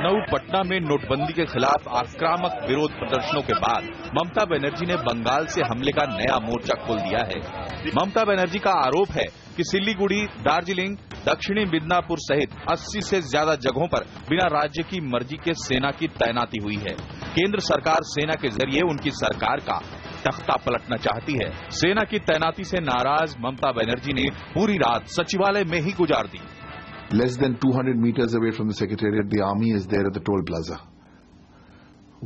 लखनऊ, पटना में नोटबंदी के खिलाफ आक्रामक विरोध प्रदर्शनों के बाद ममता बनर्जी ने बंगाल से हमले का नया मोर्चा खोल दिया है। ममता बनर्जी का आरोप है कि सिलीगुड़ी, दार्जिलिंग, दक्षिणी मिदनापुर सहित 80 से ज्यादा जगहों पर बिना राज्य की मर्जी के सेना की तैनाती हुई है। केंद्र सरकार सेना के जरिए उनकी सरकार का तख्ता पलटना चाहती है। सेना की तैनाती से नाराज ममता बनर्जी ने पूरी रात सचिवालय में ही गुजार दी। Less than 200 meters away from the secretariat, the army is there at the toll plaza.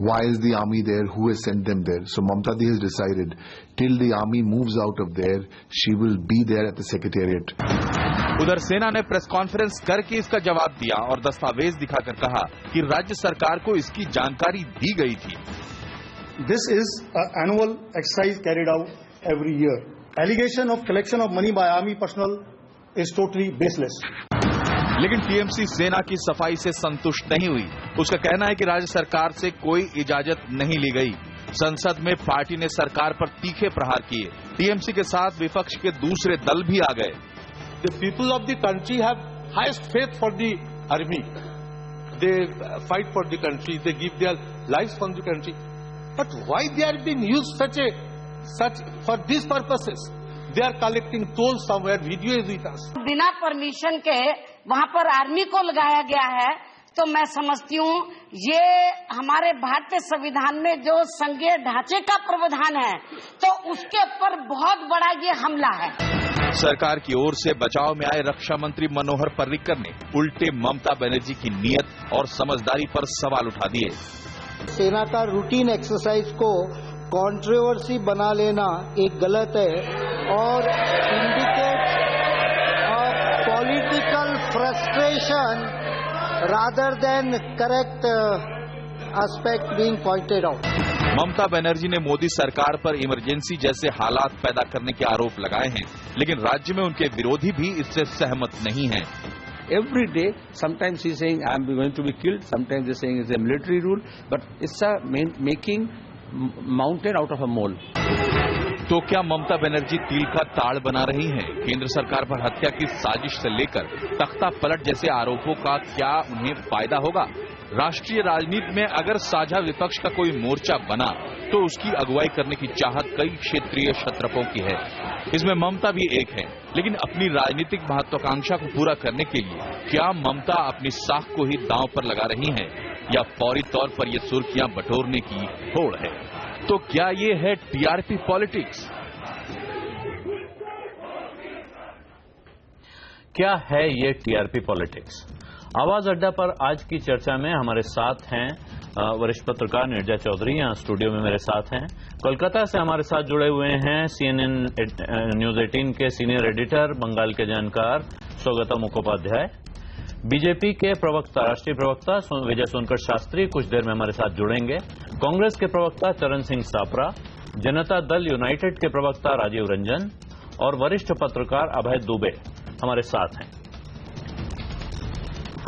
Why is the army there? Who has sent them there? So Mamta Di has decided, till the army moves out of there, she will be there at the secretariat. उधर सेना ने press conference करके इसका जवाब दिया और दस्तावेज दिखाकर कहा कि राज्य सरकार को इसकी जानकारी दी गई थी। This is an annual exercise carried out every year. Allegation of collection of money by army personnel is totally baseless. लेकिन टीएमसी सेना की सफाई से संतुष्ट नहीं हुई। उसका कहना है कि राज्य सरकार से कोई इजाजत नहीं ली गई। संसद में पार्टी ने सरकार पर तीखे प्रहार किए। टीएमसी के साथ विपक्ष के दूसरे दल भी आ गए। The people of the country have highest faith for the army. They fight for the country. They give their lives for the country. But why they are being used such for these purposes? They are collecting tolls somewhere. Video is with us. बिना permission के वहाँ पर army को लगाया गया है, तो मैं समझती हूँ ये हमारे भारतीय संविधान में जो संघीय ढांचे का प्रावधान है, तो उसके ऊपर बहुत बड़ा ये हमला है। सरकार की ओर से बचाव में आए रक्षा मंत्री मनोहर पर्रिकर ने उल्टे ममता बनर्जी की नीयत और समझदारी पर सवाल उठा दिए। सेना का रूटीन एक्सरसाइज को कंट्रोवर्सी बना लेना एक गलत है और indicate political frustration rather than correct aspect being pointed out. Mamata Banerjee ने मोदी सरकार पर इमरजेंसी जैसे हालात पैदा करने के आरोप लगाए हैं, लेकिन राज्य में उनके विरोधी भी इससे सहमत नहीं हैं। Every day, sometimes he's saying I am going to be killed, sometimes he's saying it's a military rule, but it's a making mountain out of a mole. तो क्या ममता बनर्जी तिल का ताड़ बना रही हैं? केंद्र सरकार पर हत्या की साजिश से लेकर तख्ता पलट जैसे आरोपों का क्या उन्हें फायदा होगा? राष्ट्रीय राजनीति में अगर साझा विपक्ष का कोई मोर्चा बना तो उसकी अगुवाई करने की चाहत कई क्षेत्रीय क्षत्रपों की है। इसमें ममता भी एक है, लेकिन अपनी राजनीतिक महत्वाकांक्षा को पूरा करने के लिए क्या ममता अपनी साख को ही दांव पर लगा रही हैं या फौरी तौर पर ये सुर्खियां बटोरने की होड़ है? तो क्या ये है टीआरपी पॉलिटिक्स? क्या है ये टीआरपी पॉलिटिक्स? आवाज अड्डा पर आज की चर्चा में हमारे साथ हैं वरिष्ठ पत्रकार नीरजा चौधरी, यहाँ स्टूडियो में मेरे साथ हैं। कोलकाता से हमारे साथ जुड़े हुए हैं CNN न्यूज 18 के सीनियर एडिटर, बंगाल के जानकार स्वागता मुखोपाध्याय। बीजेपी के प्रवक्ता, राष्ट्रीय प्रवक्ता विजय सोनकर शास्त्री कुछ देर में हमारे साथ जुड़ेंगे। कांग्रेस के प्रवक्ता चरण सिंह सापरा, जनता दल यूनाइटेड के प्रवक्ता राजीव रंजन और वरिष्ठ पत्रकार अभय दुबे हमारे साथ हैं।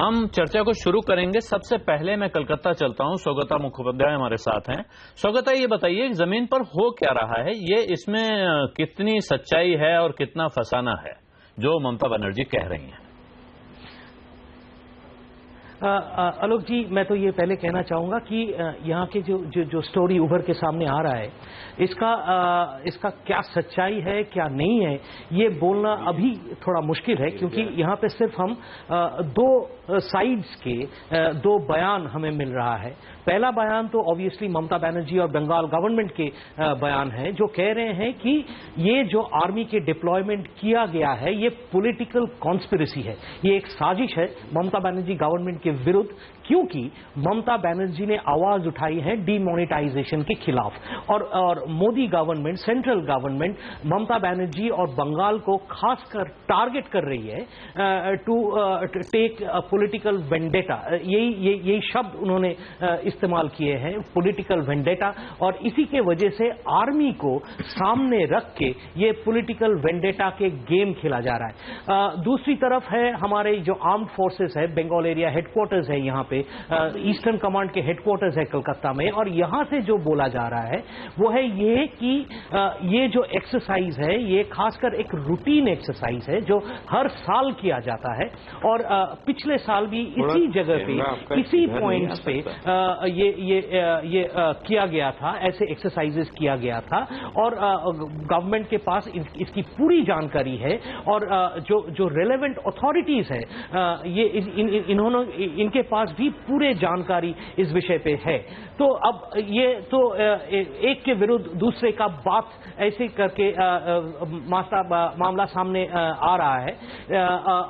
हम चर्चा को शुरू करेंगे। सबसे पहले मैं कलकत्ता चलता हूं। स्वागता मुखोपाध्याय हमारे साथ हैं। स्वागता, ये बताइए जमीन पर हो क्या रहा है? ये इसमें कितनी सच्चाई है और कितना फसाना है जो ममता बनर्जी कह रही हैं? आलोक जी, मैं तो ये पहले कहना चाहूंगा कि यहाँ के जो स्टोरी उभर के सामने आ रहा है, इसका क्या सच्चाई है क्या नहीं है, ये बोलना अभी थोड़ा मुश्किल है, क्योंकि यहाँ पे सिर्फ हम दो साइड्स के दो बयान हमें मिल रहा है। पहला बयान तो ऑब्वियसली ममता बनर्जी और बंगाल गवर्नमेंट के बयान है, जो कह रहे हैं कि ये जो आर्मी के डिप्लॉयमेंट किया गया है ये पॉलिटिकल कॉन्स्पिरेसी है, ये एक साजिश है ममता बनर्जी गवर्नमेंट के विरुद्ध, क्योंकि ममता बनर्जी ने आवाज उठाई है डीमोनेटाइजेशन के खिलाफ और Modi government, central government Mamata Banerjee और बंगाल को खासकर टारगेट कर रही है टू टेक पॉलिटिकल वेंडेटा। यही शब्द उन्होंने इस्तेमाल किए हैं, पॉलिटिकल वेंडेटा, और इसी के वजह से आर्मी को सामने रख के ये पॉलिटिकल वेंडेटा के गेम खेला जा रहा है। दूसरी तरफ है हमारे जो आर्म्ड फोर्सेस है, बंगाल एरिया हेडक्वार्टर्स है यहाँ पे, पे, ईस्टर्न कमांड के हेडक्वार्टर्स है कलकत्ता में, और यहां से जो बोला जा रहा है वो है ये कि ये जो एक्सरसाइज है ये खासकर एक रूटीन एक्सरसाइज है जो हर साल किया जाता है, और पिछले साल भी इसी जगह पे, इसी पॉइंट्स पे ये किया गया था, ऐसे एक्सरसाइजेस किया गया था, और गवर्नमेंट के पास इसकी पूरी जानकारी है, और जो रेलेवेंट अथॉरिटीज है ये इनके पास भी पूरे जानकारी इस विषय पे है। तो अब ये तो एक के विरुद्ध दूसरे का बात ऐसे करके मामला सामने आ रहा है।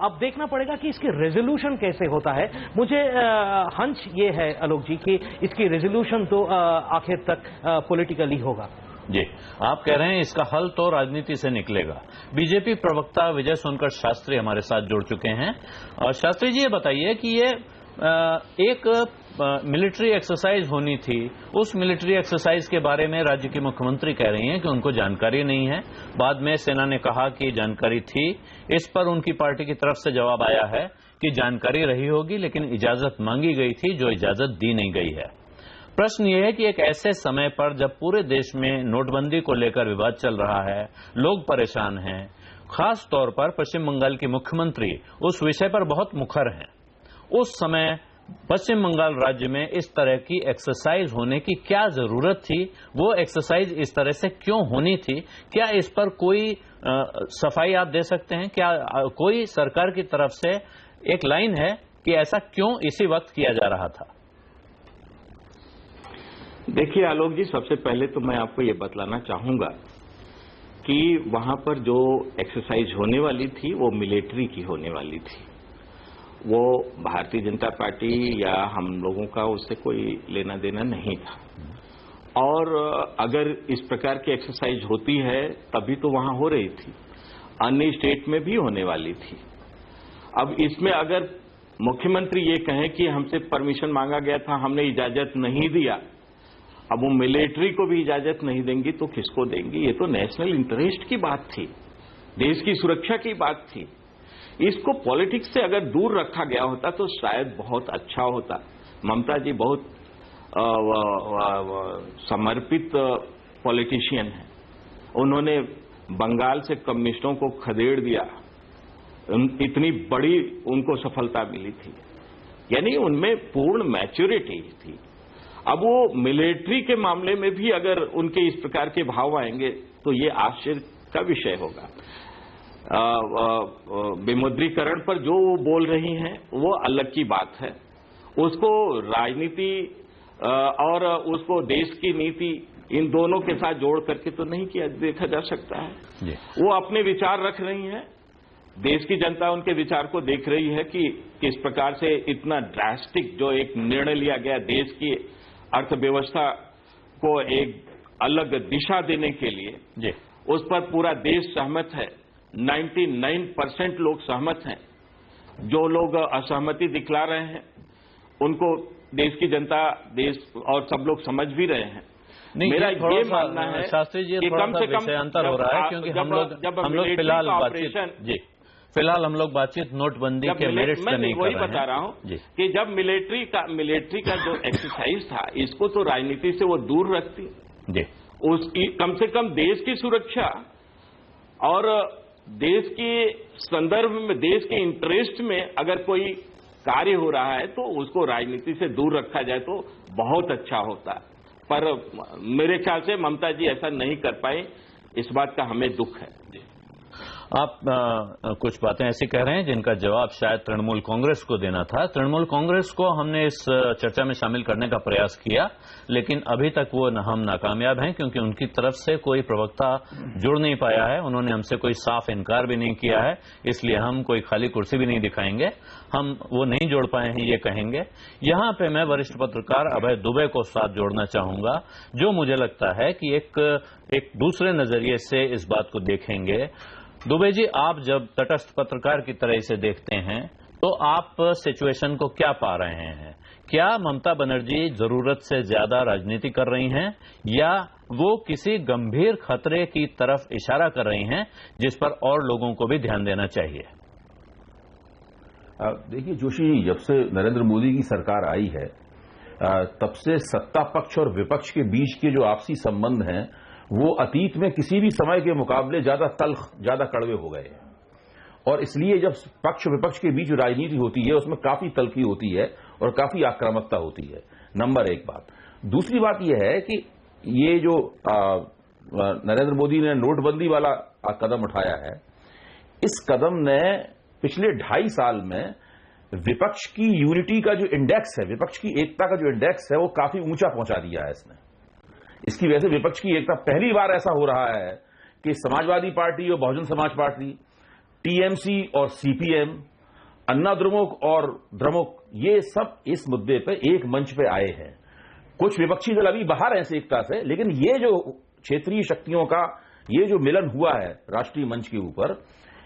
अब देखना पड़ेगा कि इसके रेजोल्यूशन कैसे होता है। मुझे हंच ये है आलोक जी कि इसकी रेजोल्यूशन तो आखिर तक पॉलिटिकली होगा। जी, आप कह रहे हैं इसका हल तो राजनीति से निकलेगा। बीजेपी प्रवक्ता विजय सोनकर शास्त्री हमारे साथ जुड़ चुके हैं। और शास्त्री जी, ये बताइए कि ये एक मिलिट्री एक्सरसाइज होनी थी, उस मिलिट्री एक्सरसाइज के बारे में राज्य की मुख्यमंत्री कह रही हैं कि उनको जानकारी नहीं है। बाद में सेना ने कहा कि जानकारी थी। इस पर उनकी पार्टी की तरफ से जवाब आया है कि जानकारी रही होगी, लेकिन इजाजत मांगी गई थी, जो इजाजत दी नहीं गई है। प्रश्न यह है कि एक ऐसे समय पर जब पूरे देश में नोटबंदी को लेकर विवाद चल रहा है, लोग परेशान हैं, खास तौर पर पश्चिम बंगाल की मुख्यमंत्री उस विषय पर बहुत मुखर हैं, उस समय पश्चिम बंगाल राज्य में इस तरह की एक्सरसाइज होने की क्या जरूरत थी? वो एक्सरसाइज इस तरह से क्यों होनी थी? क्या इस पर कोई सफाई आप दे सकते हैं? क्या कोई सरकार की तरफ से एक लाइन है कि ऐसा क्यों इसी वक्त किया जा रहा था? देखिए आलोक जी, सबसे पहले तो मैं आपको ये बतलाना चाहूंगा कि वहां पर जो एक्सरसाइज होने वाली थी वो मिलिट्री की होने वाली थी। वो भारतीय जनता पार्टी या हम लोगों का उससे कोई लेना देना नहीं था। और अगर इस प्रकार की एक्सरसाइज होती है तभी तो वहां हो रही थी, अन्य स्टेट में भी होने वाली थी। अब इसमें अगर मुख्यमंत्री ये कहें कि हमसे परमिशन मांगा गया था, हमने इजाजत नहीं दिया, अब वो मिलिट्री को भी इजाजत नहीं देंगी तो किसको देंगी? ये तो नेशनल इंटरेस्ट की बात थी, देश की सुरक्षा की बात थी। इसको पॉलिटिक्स से अगर दूर रखा गया होता तो शायद बहुत अच्छा होता। ममता जी बहुत समर्पित पॉलिटिशियन हैं। उन्होंने बंगाल से कम्युनिस्टों को खदेड़ दिया, इतनी बड़ी उनको सफलता मिली थी, यानी उनमें पूर्ण मैच्योरिटी थी। अब वो मिलिट्री के मामले में भी अगर उनके इस प्रकार के भाव आएंगे तो ये आश्चर्य का विषय होगा। विमुद्रीकरण पर जो वो बोल रही हैं वो अलग की बात है, उसको राजनीति और उसको देश की नीति इन दोनों के साथ जोड़ करके तो नहीं किया देखा जा सकता है। वो अपने विचार रख रही हैं, देश की जनता उनके विचार को देख रही है कि किस प्रकार से इतना ड्रास्टिक जो एक निर्णय लिया गया देश की अर्थव्यवस्था को एक अलग दिशा देने के लिए, उस पर पूरा देश सहमत है। 99% लोग सहमत हैं। जो लोग असहमति दिखला रहे हैं उनको देश की जनता, देश और सब लोग समझ भी रहे हैं। मेरा ये मानना है शास्त्री जी, कि कम से कम अंतर हो रहा है, क्योंकि हम लोग फिलहाल हम लोग बातचीत नोटबंदी के मेरिट्स पे नहीं कर रहे हैं। वही बता रहा हूं कि जब मिलिट्री का जो एक्सरसाइज था, इसको तो राजनीति से वो दूर रखती जी। उसकी कम से कम देश की सुरक्षा और देश के संदर्भ में, देश के इंटरेस्ट में अगर कोई कार्य हो रहा है तो उसको राजनीति से दूर रखा जाए तो बहुत अच्छा होता। पर मेरे ख्याल से ममता जी ऐसा नहीं कर पाए, इस बात का हमें दुख है। आप कुछ बातें ऐसी कह रहे हैं जिनका जवाब शायद तृणमूल कांग्रेस को देना था। तृणमूल कांग्रेस को हमने इस चर्चा में शामिल करने का प्रयास किया, लेकिन अभी तक वो हम नाकामयाब हैं, क्योंकि उनकी तरफ से कोई प्रवक्ता जुड़ नहीं पाया है। उन्होंने हमसे कोई साफ इनकार भी नहीं किया है, इसलिए हम कोई खाली कुर्सी भी नहीं दिखाएंगे। हम वो नहीं जोड़ पाए हैं ये कहेंगे। यहां पे मैं वरिष्ठ पत्रकार अभय दुबे को साथ जोड़ना चाहूंगा, जो मुझे लगता है कि एक दूसरे नजरिए से इस बात को देखेंगे। दुबे जी, आप जब तटस्थ पत्रकार की तरह इसे देखते हैं तो आप सिचुएशन को क्या पा रहे हैं? क्या ममता बनर्जी जरूरत से ज्यादा राजनीति कर रही हैं, या वो किसी गंभीर खतरे की तरफ इशारा कर रही हैं जिस पर और लोगों को भी ध्यान देना चाहिए? देखिए जोशी जी, जब से नरेंद्र मोदी की सरकार आई है तब से सत्ता पक्ष और विपक्ष के बीच के जो आपसी संबंध हैं वो अतीत में किसी भी समय के मुकाबले ज्यादा तल्ख, ज्यादा कड़वे हो गए हैं। और इसलिए जब पक्ष विपक्ष के बीच राजनीति होती है उसमें काफी तल्खी होती है और काफी आक्रामकता होती है। नंबर एक बात। दूसरी बात यह है कि ये जो नरेंद्र मोदी ने नोटबंदी वाला कदम उठाया है, इस कदम ने पिछले 2.5 साल में विपक्ष की यूनिटी का जो इंडेक्स है, विपक्ष की एकता का जो इंडेक्स है, वो काफी ऊंचा पहुंचा दिया है इसने। इसकी वजह से विपक्ष की एकता, पहली बार ऐसा हो रहा है कि समाजवादी पार्टी और बहुजन समाज पार्टी, टीएमसी और सीपीएम, अन्ना द्रमुक और द्रमुक, ये सब इस मुद्दे पे एक मंच पे आए हैं। कुछ विपक्षी दल अभी बाहर हैं इस एकता से, लेकिन ये जो क्षेत्रीय शक्तियों का ये जो मिलन हुआ है राष्ट्रीय मंच के ऊपर,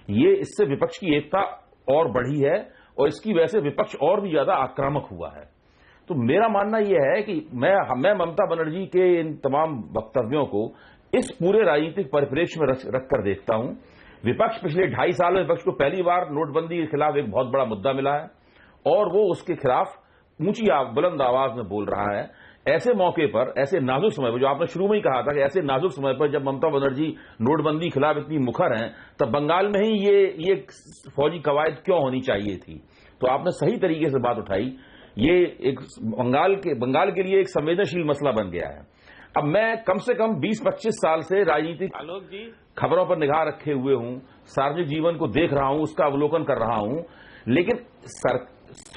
ये इससे विपक्ष की एकता और बढ़ी है और इसकी वजह से विपक्ष और भी ज्यादा आक्रामक हुआ है। तो मेरा मानना यह है कि मैं ममता बनर्जी के इन तमाम वक्तव्यों को इस पूरे राजनीतिक परिप्रेक्ष्य में रखकर देखता हूं। विपक्ष पिछले 2.5 साल में विपक्ष को पहली बार नोटबंदी के खिलाफ एक बहुत बड़ा मुद्दा मिला है और वो उसके खिलाफ ऊंची बुलंद आवाज में बोल रहा है। ऐसे मौके पर, ऐसे नाजुक समय पर, जो आपने शुरू में ही कहा था कि ऐसे नाजुक समय पर जब ममता बनर्जी नोटबंदी के खिलाफ इतनी मुखर हैं, तब बंगाल में ही ये फौजी कवायद क्यों होनी चाहिए थी। तो आपने सही तरीके से बात उठाई। ये एक बंगाल के लिए एक संवेदनशील मसला बन गया है। अब मैं कम से कम 20-25 साल से राजनीतिक खबरों पर निगाह रखे हुए हूं, सार्वजनिक जीवन को देख रहा हूं, उसका अवलोकन कर रहा हूं, लेकिन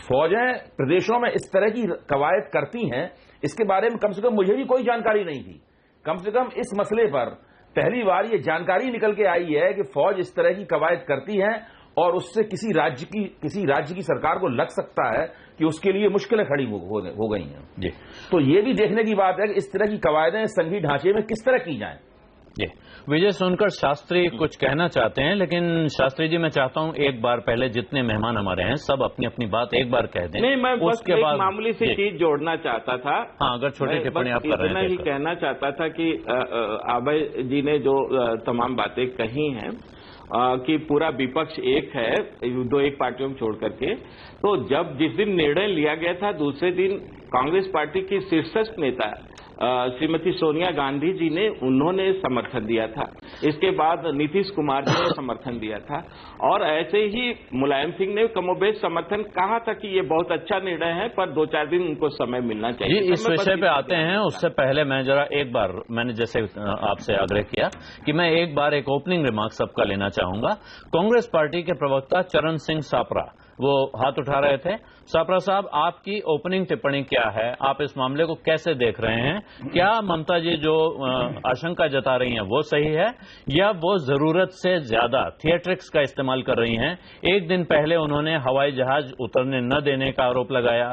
फौजें प्रदेशों में इस तरह की कवायद करती हैं, इसके बारे में कम से कम मुझे भी कोई जानकारी नहीं थी। कम से कम इस मसले पर पहली बार ये जानकारी निकल के आई है कि फौज इस तरह की कवायद करती है और उससे किसी राज्य की सरकार को लग सकता है कि उसके लिए मुश्किलें खड़ी हो गई हैं। जी, तो ये भी देखने की बात है कि इस तरह की कवायदें संघीय ढांचे में किस तरह की जाएं। जी, विजय सोनकर शास्त्री कुछ कहना चाहते हैं, लेकिन शास्त्री जी मैं चाहता हूं एक बार पहले जितने मेहमान हमारे हैं सब अपनी अपनी बात एक बार कह दें। नहीं, मैं बस एक मामूली सी चीज जोड़ना चाहता था। हाँ, अगर छोटी टिप्पणी आप कर रहे हैं। इतना ही कहना चाहता था कि अभय जी ने जो तमाम बातें कही हैं कि पूरा विपक्ष एक है, एक पार्टियों को छोड़ करके, तो जब जिस दिन निर्णय लिया गया था दूसरे दिन कांग्रेस पार्टी की शीर्षस्थ नेता श्रीमती सोनिया गांधी जी ने उन्होंने समर्थन दिया था। इसके बाद नीतीश कुमार जी ने समर्थन दिया था और ऐसे ही मुलायम सिंह ने कमोबेश समर्थन कहा था कि ये बहुत अच्छा निर्णय है, पर 2-4 दिन उनको समय मिलना चाहिए। जी, इस विषय पे आते हैं। उससे पहले मैं जरा एक बार, मैंने जैसे आपसे आग्रह किया कि मैं एक बार एक ओपनिंग रिमार्क सबका लेना चाहूंगा। कांग्रेस पार्टी के प्रवक्ता चरण सिंह सापरा वो हाथ उठा रहे थे। सापरा साहब, आपकी ओपनिंग टिप्पणी क्या है? आप इस मामले को कैसे देख रहे हैं? क्या ममता जी जो आशंका जता रही हैं वो सही है या वो जरूरत से ज्यादा थिएट्रिक्स का इस्तेमाल कर रही हैं? एक दिन पहले उन्होंने हवाई जहाज उतरने न देने का आरोप लगाया,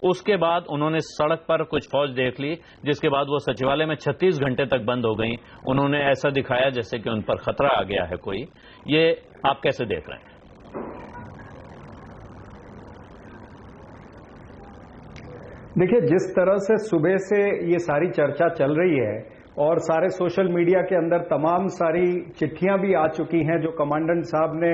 उसके बाद उन्होंने सड़क पर कुछ फौज देख ली, जिसके बाद वो सचिवालय में 36 घंटे तक बंद हो गई। उन्होंने ऐसा दिखाया जैसे कि उन पर खतरा आ गया है कोई। ये आप कैसे देख रहे हैं? देखिए, जिस तरह से सुबह से ये सारी चर्चा चल रही है और सारे सोशल मीडिया के अंदर तमाम सारी चिट्ठियां भी आ चुकी हैं जो कमांडेंट साहब ने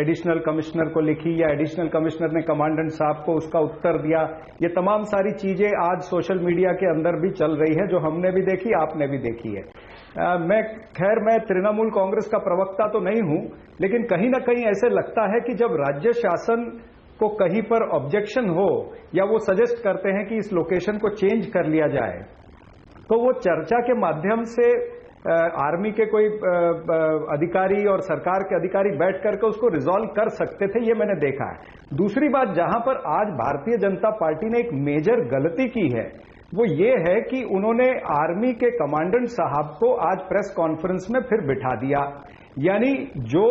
एडिशनल कमिश्नर को लिखी या एडिशनल कमिश्नर ने कमांडेंट साहब को उसका उत्तर दिया, ये तमाम सारी चीजें आज सोशल मीडिया के अंदर भी चल रही है, जो हमने भी देखी, आपने भी देखी है। मैं तृणमूल कांग्रेस का प्रवक्ता तो नहीं हूं, लेकिन कहीं ना कहीं ऐसे लगता है कि जब राज्य शासन को कहीं पर ऑब्जेक्शन हो या वो सजेस्ट करते हैं कि इस लोकेशन को चेंज कर लिया जाए, तो वो चर्चा के माध्यम से आर्मी के कोई अधिकारी और सरकार के अधिकारी बैठ करके उसको रिजॉल्व कर सकते थे, ये मैंने देखा है। दूसरी बात, जहां पर आज भारतीय जनता पार्टी ने एक मेजर गलती की है वो ये है कि उन्होंने आर्मी के कमांडेंट साहब को आज प्रेस कॉन्फ्रेंस में फिर बिठा दिया। यानी जो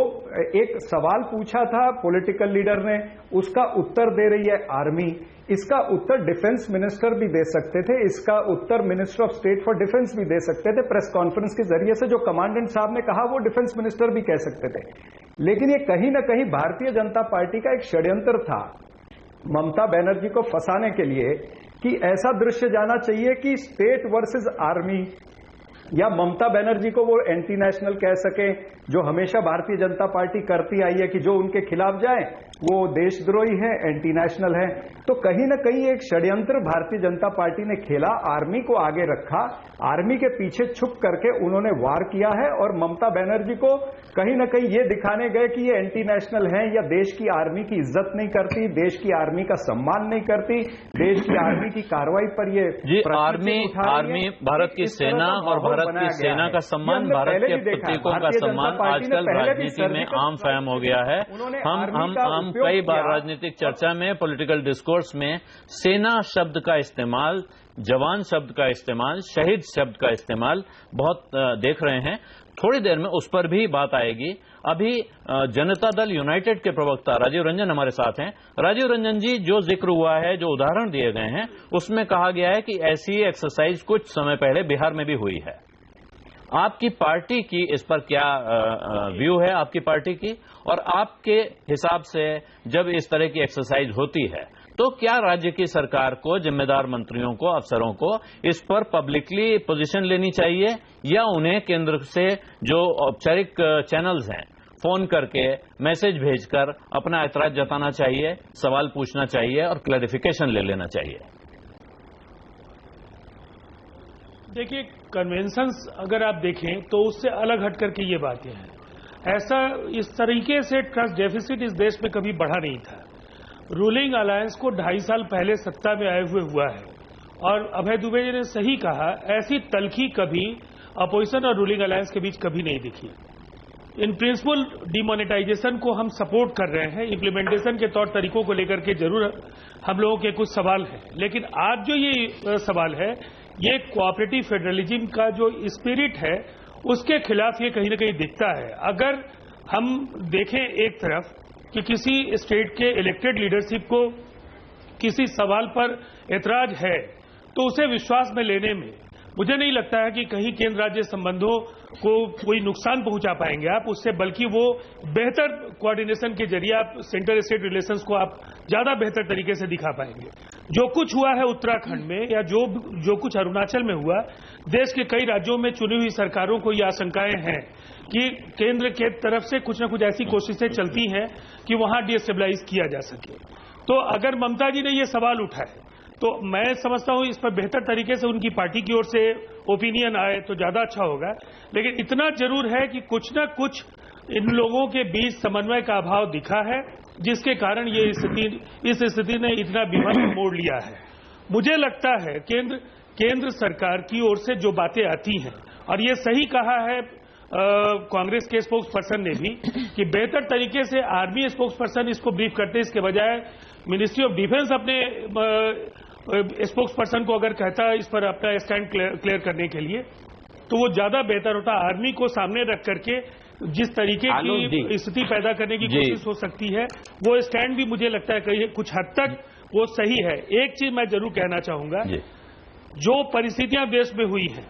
एक सवाल पूछा था पॉलिटिकल लीडर ने, उसका उत्तर दे रही है आर्मी, इसका उत्तर डिफेंस मिनिस्टर भी दे सकते थे, इसका उत्तर minister of state for defence भी दे सकते थे। प्रेस कॉन्फ्रेंस के जरिए से जो कमांडेंट साहब ने कहा वो डिफेंस मिनिस्टर भी कह सकते थे। लेकिन ये कहीं ना कहीं भारतीय जनता पार्टी का एक षड्यंत्र था ममता बनर्जी को फंसाने के लिए कि ऐसा दृश्य जाना चाहिए कि स्टेट वर्सेस आर्मी, या ममता बनर्जी को वो एंटी नेशनल कह सके, जो हमेशा भारतीय जनता पार्टी करती आई है कि जो उनके खिलाफ जाए वो देशद्रोही है, एंटी नेशनल है। तो कहीं ना कहीं एक षड्यंत्र भारतीय जनता पार्टी ने खेला, आर्मी को आगे रखा, आर्मी के पीछे छुप करके उन्होंने वार किया है और ममता बनर्जी को कहीं ना कहीं ये दिखाने गए कि ये एंटी नेशनल हैं या देश की आर्मी की इज्जत नहीं करती, देश की आर्मी का सम्मान नहीं करती, देश की आर्मी की कार्रवाई पर ये आर्मी भारत की सेना और भारत की सेना का सम्मान, भारत के प्रतीकों का सम्मान आजकल राजनीति में आम फहम हो गया है। हम कई बार राजनीतिक चर्चा में, पॉलिटिकल डिस्कोर्स में सेना शब्द का इस्तेमाल, जवान शब्द का इस्तेमाल, शहीद शब्द का इस्तेमाल बहुत देख रहे हैं। थोड़ी देर में उस पर भी बात आएगी। अभी जनता दल यूनाइटेड के प्रवक्ता राजीव रंजन हमारे साथ हैं। राजीव रंजन जी, जो जिक्र हुआ है, जो उदाहरण दिए गए हैं, उसमें कहा गया है कि ऐसी एक्सरसाइज कुछ समय पहले बिहार में भी हुई है। आपकी पार्टी की इस पर क्या व्यू है, आपकी पार्टी की? और आपके हिसाब से जब इस तरह की एक्सरसाइज होती है तो क्या राज्य की सरकार को, जिम्मेदार मंत्रियों को, अफसरों को इस पर पब्लिकली पोजीशन लेनी चाहिए या उन्हें केंद्र से जो औपचारिक चैनल्स हैं, फोन करके, मैसेज भेजकर अपना ऐतराज जताना चाहिए, सवाल पूछना चाहिए और क्लैरिफिकेशन ले लेना चाहिए? देखिए, कन्वेंशंस अगर आप देखें तो उससे अलग हट करके ये बातें हैं। ऐसा इस तरीके से ट्रस्ट डेफिसिट इस देश में कभी बढ़ा नहीं था। रूलिंग अलायंस को 2.5 साल पहले सत्ता में आए हुए हुआ है और अभय दुबे जी ने सही कहा, ऐसी तलखी कभी अपोजिशन और रूलिंग अलायंस के बीच कभी नहीं दिखी। इन प्रिंसिपल डिमोनेटाइजेशन को हम सपोर्ट कर रहे हैं, इम्प्लीमेंटेशन के तौर तरीकों को लेकर के जरूर हम लोगों के कुछ सवाल हैं, लेकिन आज जो ये सवाल है, ये कोऑपरेटिव फेडरलिज्म का जो स्पिरिट है उसके खिलाफ ये कहीं ना कहीं दिखता है। अगर हम देखें एक तरफ कि किसी स्टेट के इलेक्टेड लीडरशिप को किसी सवाल पर एतराज है तो उसे विश्वास में लेने में मुझे नहीं लगता है कि कहीं केंद्र राज्य संबंधों को कोई नुकसान पहुंचा पाएंगे आप उससे, बल्कि वो बेहतर कोऑर्डिनेशन के जरिए आप सेंटर स्टेट रिलेशंस को आप ज्यादा बेहतर तरीके से दिखा पाएंगे। जो कुछ हुआ है उत्तराखंड में या जो कुछ अरुणाचल में हुआ, देश के कई राज्यों में चुनी हुई सरकारों को ये आशंकाएं हैं कि केंद्र के तरफ से कुछ न कुछ ऐसी कोशिशें चलती हैं कि वहां डिस्टेबलाइज किया जा सके। तो अगर ममता जी ने ये सवाल उठाए तो मैं समझता हूं इस पर बेहतर तरीके से उनकी पार्टी की ओर से ओपिनियन आए तो ज्यादा अच्छा होगा। लेकिन इतना जरूर है कि कुछ न कुछ इन लोगों के बीच समन्वय का अभाव दिखा है, जिसके कारण ये इस स्थिति ने इतना विभत्स मोड़ लिया है। मुझे लगता है केंद्र सरकार की ओर से जो बातें आती हैं, और ये सही कहा है कांग्रेस के स्पोक्स पर्सन ने भी कि बेहतर तरीके से आर्मी स्पोक्स पर्सन इसको ब्रीफ करते, इसके बजाय मिनिस्ट्री ऑफ डिफेंस अपने स्पोक्स पर्सन को अगर कहता है इस पर अपना स्टैंड क्लियर करने के लिए, तो वो ज्यादा बेहतर होता। आर्मी को सामने रख करके जिस तरीके की स्थिति पैदा करने की कोशिश हो सकती है, वो स्टैंड भी मुझे लगता है कि कुछ हद तक वो सही है। एक चीज मैं जरूर कहना चाहूंगा, जो परिस्थितियां देश में हुई हैं,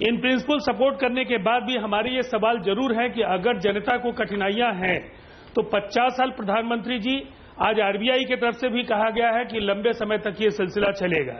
इन प्रिंसिपल सपोर्ट करने के बाद भी हमारे ये सवाल जरूर है कि अगर जनता को कठिनाइयां हैं तो 50 साल प्रधानमंत्री जी, आज आरबीआई की तरफ से भी कहा गया है कि लंबे समय तक ये सिलसिला चलेगा।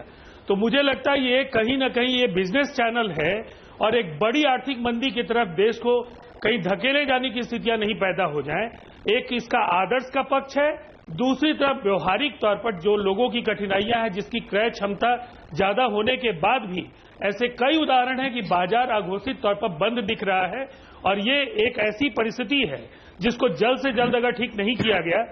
तो मुझे लगता है ये कहीं ना कहीं ये बिजनेस चैनल है और एक बड़ी आर्थिक मंदी की तरफ देश को कहीं धकेले जाने की स्थितियां नहीं पैदा हो जाएं। एक इसका आदर्श का पक्ष है, दूसरी तरफ व्यवहारिक तौर पर जो लोगों की कठिनाइयां हैं, जिसकी क्रय क्षमता ज्यादा होने के बाद भी ऐसे कई उदाहरण हैं कि बाजार अघोषित तौर पर बंद दिख रहा है, और ये एक ऐसी परिस्थिति है जिसको जल्द से जल्द अगर ठीक नहीं किया गया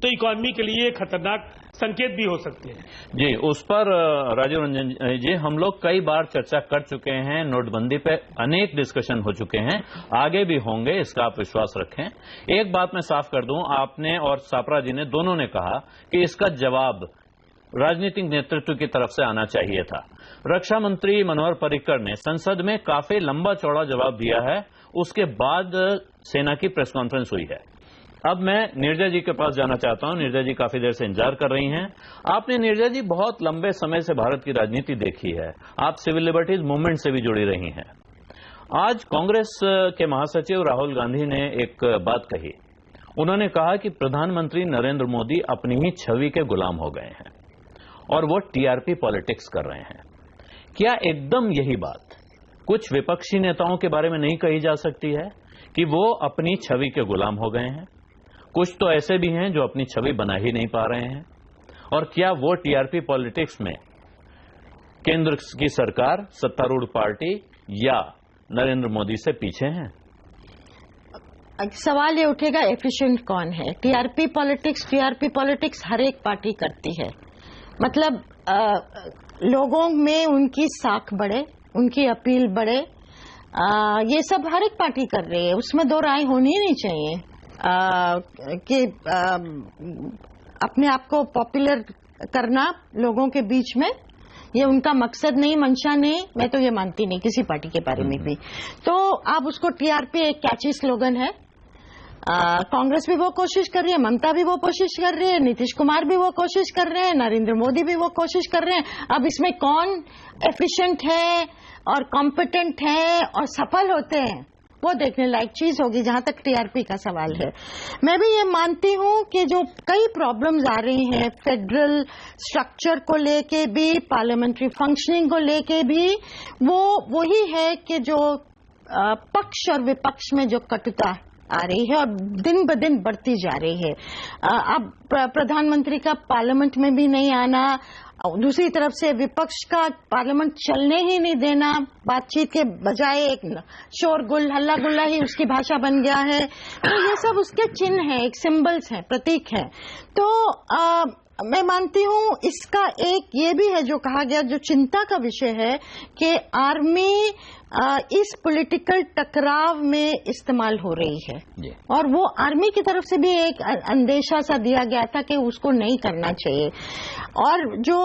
तो इकोनॉमी के लिए खतरनाक संकेत भी हो सकते हैं। जी, उस पर राजीव रंजन जी हम लोग कई बार चर्चा कर चुके हैं, नोटबंदी पे अनेक डिस्कशन हो चुके हैं, आगे भी होंगे, इसका आप विश्वास रखें। एक बात मैं साफ कर दूं, आपने और सापरा जी ने दोनों ने कहा कि इसका जवाब राजनीतिक नेतृत्व की तरफ से आना चाहिए था। रक्षा मंत्री मनोहर पर्रिकर ने संसद में काफी लंबा चौड़ा जवाब दिया है, उसके बाद सेना की प्रेस कॉन्फ्रेंस हुई है। अब मैं नीरजा जी के पास जाना चाहता हूं। नीरजा जी काफी देर से इंतजार कर रही हैं। आपने नीरजा जी बहुत लंबे समय से भारत की राजनीति देखी है, आप सिविल लिबर्टीज मूवमेंट से भी जुड़ी रही हैं। आज कांग्रेस के महासचिव राहुल गांधी ने एक बात कही, उन्होंने कहा कि प्रधानमंत्री नरेंद्र मोदी अपनी ही छवि के गुलाम हो गए हैं और वो टीआरपी पॉलिटिक्स कर रहे हैं। क्या एकदम यही बात कुछ विपक्षी नेताओं के बारे में नहीं कही जा सकती है कि वो अपनी छवि के गुलाम हो गए हैं? कुछ तो ऐसे भी हैं जो अपनी छवि बना ही नहीं पा रहे हैं। और क्या वो टीआरपी पॉलिटिक्स में केंद्र की सरकार, सत्तारूढ़ पार्टी या नरेंद्र मोदी से पीछे हैं? सवाल ये उठेगा एफिशिएंट कौन है। टीआरपी पॉलिटिक्स हर एक पार्टी करती है। मतलब लोगों में उनकी साख बढ़े, उनकी अपील बढ़े, ये सब हर एक पार्टी कर रही है, उसमें दो राय होनी ही नहीं चाहिए कि अपने आप को पॉपुलर करना लोगों के बीच में, ये उनका मकसद नहीं, मंशा नहीं। मैं तो ये मानती नहीं किसी पार्टी के बारे में भी। तो आप उसको टीआरपी एक कैची स्लोगन है। कांग्रेस भी वो कोशिश कर रही है, ममता भी वो कोशिश कर रही है, नीतीश कुमार भी वो कोशिश कर रहे हैं, नरेंद्र मोदी भी वो कोशिश कर रहे हैं। अब इसमें कौन एफिशिएंट है और कॉम्पिटेंट है और सफल होते हैं, वो देखने लायक चीज होगी जहां तक टीआरपी का सवाल है। मैं भी ये मानती हूं कि जो कई प्रॉब्लम्स आ रही हैं फेडरल स्ट्रक्चर को लेके भी, पार्लियामेंट्री फंक्शनिंग को लेके भी, वो वही है कि जो पक्ष और विपक्ष में जो कटुता आ रही है और दिन ब दिन बढ़ती जा रही है। अब प्रधानमंत्री का पार्लियामेंट में भी नहीं आना, दूसरी तरफ से विपक्ष का पार्लियामेंट चलने ही नहीं देना, बातचीत के बजाय एक शोरगुल, हल्ला गुल्ला ही उसकी भाषा बन गया है। तो ये सब उसके चिन्ह हैं, एक सिंबल्स हैं, प्रतीक हैं। तो मैं मानती हूं इसका एक ये भी है जो कहा गया, जो चिंता का विषय है कि आर्मी इस पॉलिटिकल टकराव में इस्तेमाल हो रही है। और वो आर्मी की तरफ से भी एक अंदेशा सा दिया गया था कि उसको नहीं करना चाहिए। और जो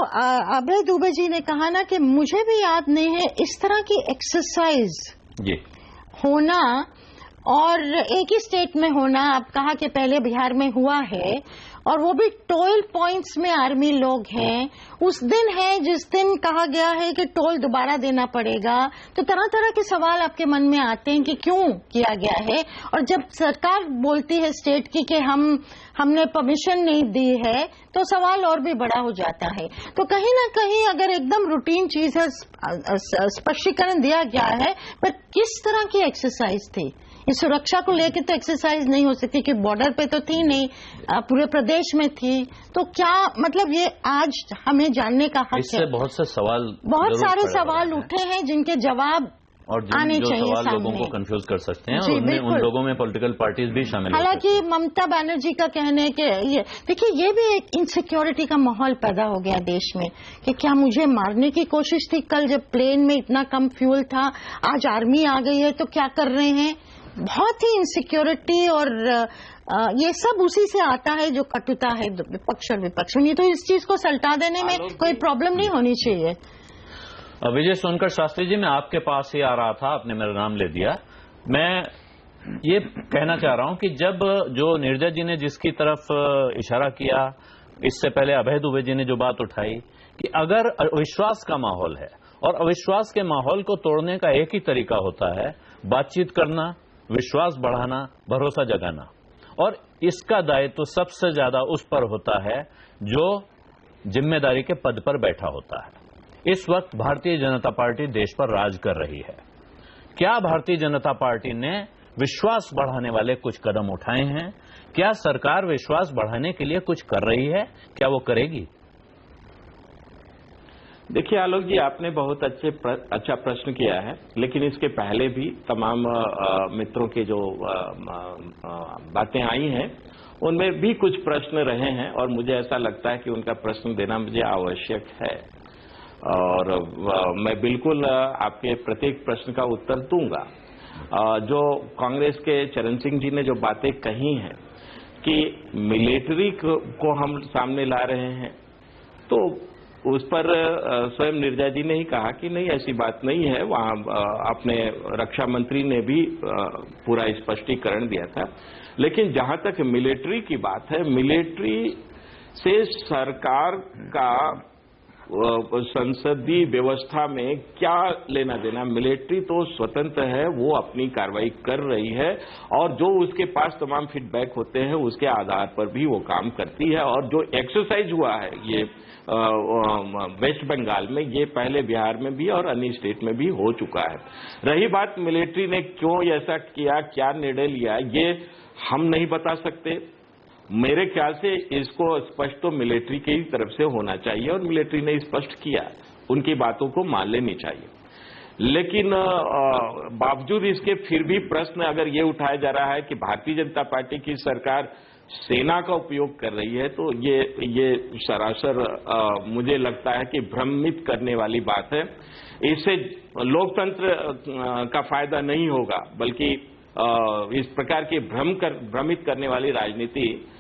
अभय दुबे जी ने कहा ना कि मुझे भी याद नहीं है इस तरह की एक्सरसाइज होना और एक ही स्टेट में होना। आप कहा कि पहले बिहार में हुआ है और वो भी टोल पॉइंट्स में आर्मी लोग हैं। उस दिन है जिस दिन कहा गया है कि टोल दोबारा देना पड़ेगा। तो तरह तरह के सवाल आपके मन में आते हैं कि क्यों किया गया है। और जब सरकार बोलती है स्टेट की कि हमने परमिशन नहीं दी है, तो सवाल और भी बड़ा हो जाता है। तो कहीं ना कहीं अगर एकदम रूटीन चीज है, स्पष्टीकरण दिया गया है, पर किस तरह की एक्सरसाइज थी? इस सुरक्षा को लेकर तो एक्सरसाइज नहीं हो सकती कि बॉर्डर पे तो थी नहीं, पूरे प्रदेश में थी। तो क्या मतलब, ये आज हमें जानने का हक इससे है। बहुत से सवाल, बहुत सारे सवाल उठे हैं जिनके जवाब और आने जो चाहिए सवाल लोगों को कंफ्यूज कर सकते हैं, और उनमें उन लोगों में पॉलिटिकल पार्टीज भी शामिल हैं। हालांकि ममता बनर्जी का कहना है कि ये देखिए, ये भी एक इनसिक्योरिटी का माहौल पैदा हो गया देश में कि क्या मुझे मारने की कोशिश थी कल जब प्लेन में इतना कम फ्यूल था, आज आर्मी आ गई है तो क्या कर रहे हैं। बहुत ही इनसिक्योरिटी और ये सब उसी से आता है जो कटुता है विपक्ष और विपक्ष में। तो इस चीज को सल्टा देने में कोई प्रॉब्लम नहीं होनी चाहिए। विजय सोनकर शास्त्री जी, मैं आपके पास ही आ रहा था, आपने मेरा नाम ले दिया। मैं ये कहना चाह रहा हूं कि जब जो नीरजा जी ने जिसकी तरफ इशारा किया, इससे पहले अभय दुबे जी ने जो बात उठाई कि अगर अविश्वास का माहौल है, और अविश्वास के माहौल को तोड़ने का एक ही तरीका होता है बातचीत करना, विश्वास बढ़ाना, भरोसा जगाना, और इसका दायित्व सबसे ज्यादा उस पर होता है जो जिम्मेदारी के पद पर बैठा होता है। इस वक्त भारतीय जनता पार्टी देश पर राज कर रही है। क्या भारतीय जनता पार्टी ने विश्वास बढ़ाने वाले कुछ कदम उठाए हैं? क्या सरकार विश्वास बढ़ाने के लिए कुछ कर रही है? क्या वो करेगी? देखिए आलोक जी, आपने बहुत अच्छा प्रश्न किया है, लेकिन इसके पहले भी तमाम मित्रों के जो बातें आई हैं उनमें भी कुछ प्रश्न रहे हैं, और मुझे ऐसा लगता है कि उनका प्रश्न देना मुझे आवश्यक है। और मैं बिल्कुल आपके प्रत्येक प्रश्न का उत्तर दूंगा। जो कांग्रेस के चरण सिंह जी ने जो बातें कही हैं कि मिलिट्री को हम सामने ला रहे हैं, तो उस पर स्वयं नीरजा जी ने ही कहा कि नहीं, ऐसी बात नहीं है। वहां अपने रक्षा मंत्री ने भी पूरा स्पष्टीकरण दिया था। लेकिन जहां तक मिलिट्री की बात है, मिलिट्री से सरकार का संसदीय व्यवस्था में क्या लेना देना। मिलिट्री तो स्वतंत्र है, वो अपनी कार्रवाई कर रही है, और जो उसके पास तमाम फीडबैक होते हैं उसके आधार पर भी वो काम करती है। और जो एक्सरसाइज हुआ है ये वेस्ट बंगाल में, ये पहले बिहार में भी और अन्य स्टेट में भी हो चुका है। रही बात मिलिट्री ने क्यों ऐसा किया, क्या निर्णय लिया, ये हम नहीं बता सकते। मेरे ख्याल से इसको स्पष्ट तो मिलिट्री की तरफ से होना चाहिए और मिलिट्री ने स्पष्ट किया, उनकी बातों को मान लेनी चाहिए। लेकिन बावजूद इसके फिर भी प्रश्न अगर ये उठाया जा रहा है कि भारतीय जनता पार्टी की सरकार सेना का उपयोग कर रही है, तो ये सरासर मुझे लगता है कि भ्रमित करने वाली बात है। इससे लोकतंत्र का फायदा नहीं होगा, बल्कि इस प्रकार की भ्रमित करने वाली राजनीति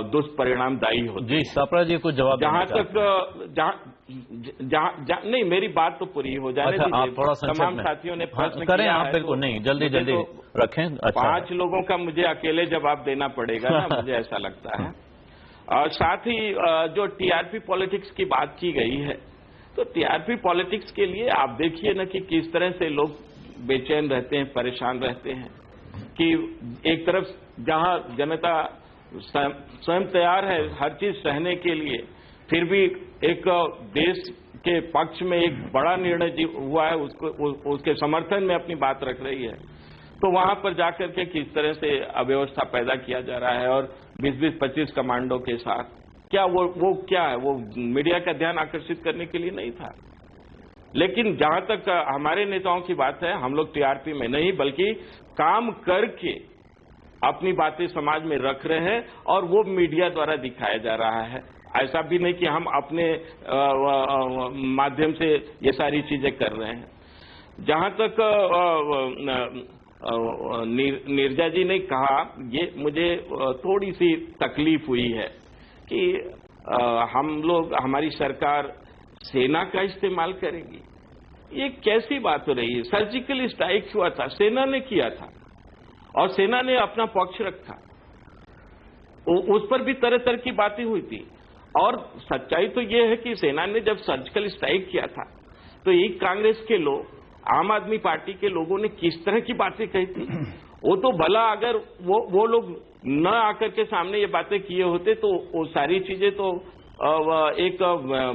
दुष्परिणामदायी होती है। जी सापरा जी कुछ जवाब नहीं, मेरी बात तो पूरी हो जाने दीजिए। आप थोड़ा तमाम साथियों ने प्रश्न करें किया आप है, बिल्कुल नहीं, जल्दी रखें। अच्छा, 5 लोगों का मुझे अकेले जवाब देना पड़ेगा ना, मुझे ऐसा लगता है। और साथ ही जो टीआरपी पॉलिटिक्स की बात की गई है, तो टीआरपी पॉलिटिक्स के लिए आप देखिए ना कि किस तरह से लोग बेचैन रहते हैं, परेशान रहते हैं कि एक तरफ जहां जनता स्वयं तैयार है हर चीज सहने के लिए, फिर भी एक देश के पक्ष में एक बड़ा निर्णय हुआ है, उसके समर्थन में अपनी बात रख रही है, तो वहां पर जाकर के किस तरह से अव्यवस्था पैदा किया जा रहा है। और 20-25 कमांडो के साथ क्या वो क्या है, वो मीडिया का ध्यान आकर्षित करने के लिए नहीं था। लेकिन जहां तक हमारे नेताओं की बात है, हम लोग टीआरपी में नहीं बल्कि काम करके अपनी बातें समाज में रख रहे हैं और वो मीडिया द्वारा दिखाया जा रहा है। ऐसा भी नहीं कि हम अपने माध्यम से ये सारी चीजें कर रहे हैं। जहां तक नीरजा जी ने कहा, ये मुझे थोड़ी सी तकलीफ हुई है कि हम लोग, हमारी सरकार सेना का इस्तेमाल करेगी। ये कैसी बात हो रही है? सर्जिकल स्ट्राइक हुआ था, सेना ने किया था और सेना ने अपना पक्ष रखा, उस पर भी तरह तरह की बातें हुई थी। और सच्चाई तो ये है कि सेना ने जब सर्जिकल स्ट्राइक किया था तो एक कांग्रेस के लोग, आम आदमी पार्टी के लोगों ने किस तरह की बातें कही थी। वो तो भला अगर वो लोग न आकर के सामने ये बातें किए होते तो वो सारी चीजें तो एक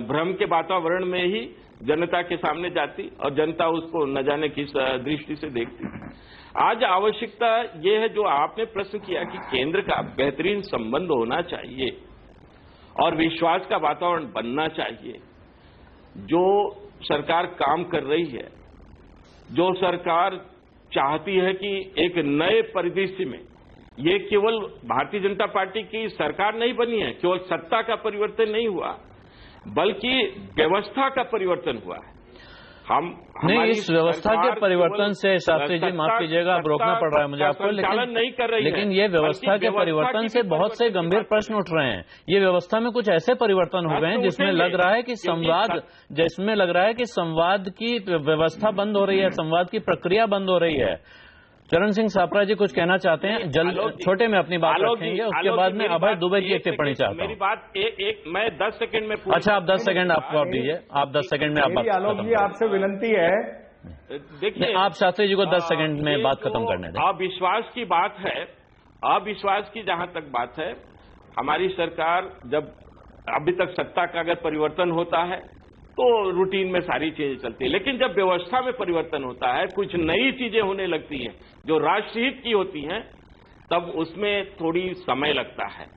भ्रम के वातावरण में ही जनता के सामने जाती और जनता उसको न जाने किस दृष्टि से देखती। आज आवश्यकता ये है, जो आपने प्रश्न किया कि केंद्र का बेहतरीन संबंध होना चाहिए और विश्वास का वातावरण बनना चाहिए। जो सरकार काम कर रही है, जो सरकार चाहती है कि एक नए परिदृश्य में, ये केवल भारतीय जनता पार्टी की सरकार नहीं बनी है, केवल सत्ता का परिवर्तन नहीं हुआ बल्कि व्यवस्था का परिवर्तन हुआ है। नहीं, इस व्यवस्था के परिवर्तन से शास्त्री जी माफ कीजिएगा, अब रोकना पड़ रहा है मुझे आपको, लेकिन ये व्यवस्था के परिवर्तन से बहुत से गंभीर प्रश्न उठ रहे हैं। ये व्यवस्था में कुछ ऐसे परिवर्तन हो गए हैं जिसमें लग रहा है कि संवाद की व्यवस्था बंद हो रही है, संवाद की प्रक्रिया बंद हो रही है। चरण सिंह सापरा जी कुछ कहना चाहते हैं, जल्द छोटे में अपनी बात रखेंगे, उसके बाद में अभय दुबे की एक टिप्पणी चाहता हूं। मेरी बात मैं 10 सेकंड में पूरी। अच्छा, आप 10 सेकंड आपको दीजिए, आप 10 सेकंड में आप बात आलोक जी आपसे विनती है, देखिए आप शास्त्री जी को 10 सेकंड में बात खत्म करने दें। अविश्वास की बात है, अविश्वास की जहां तक बात है, हमारी सरकार जब अभी तक सत्ता का अगर परिवर्तन होता है तो रूटीन में सारी चीजें चलती है, लेकिन जब व्यवस्था में परिवर्तन होता है, कुछ नई चीजें होने लगती हैं जो राष्ट्रहित की होती हैं, तब उसमें थोड़ी समय लगता है।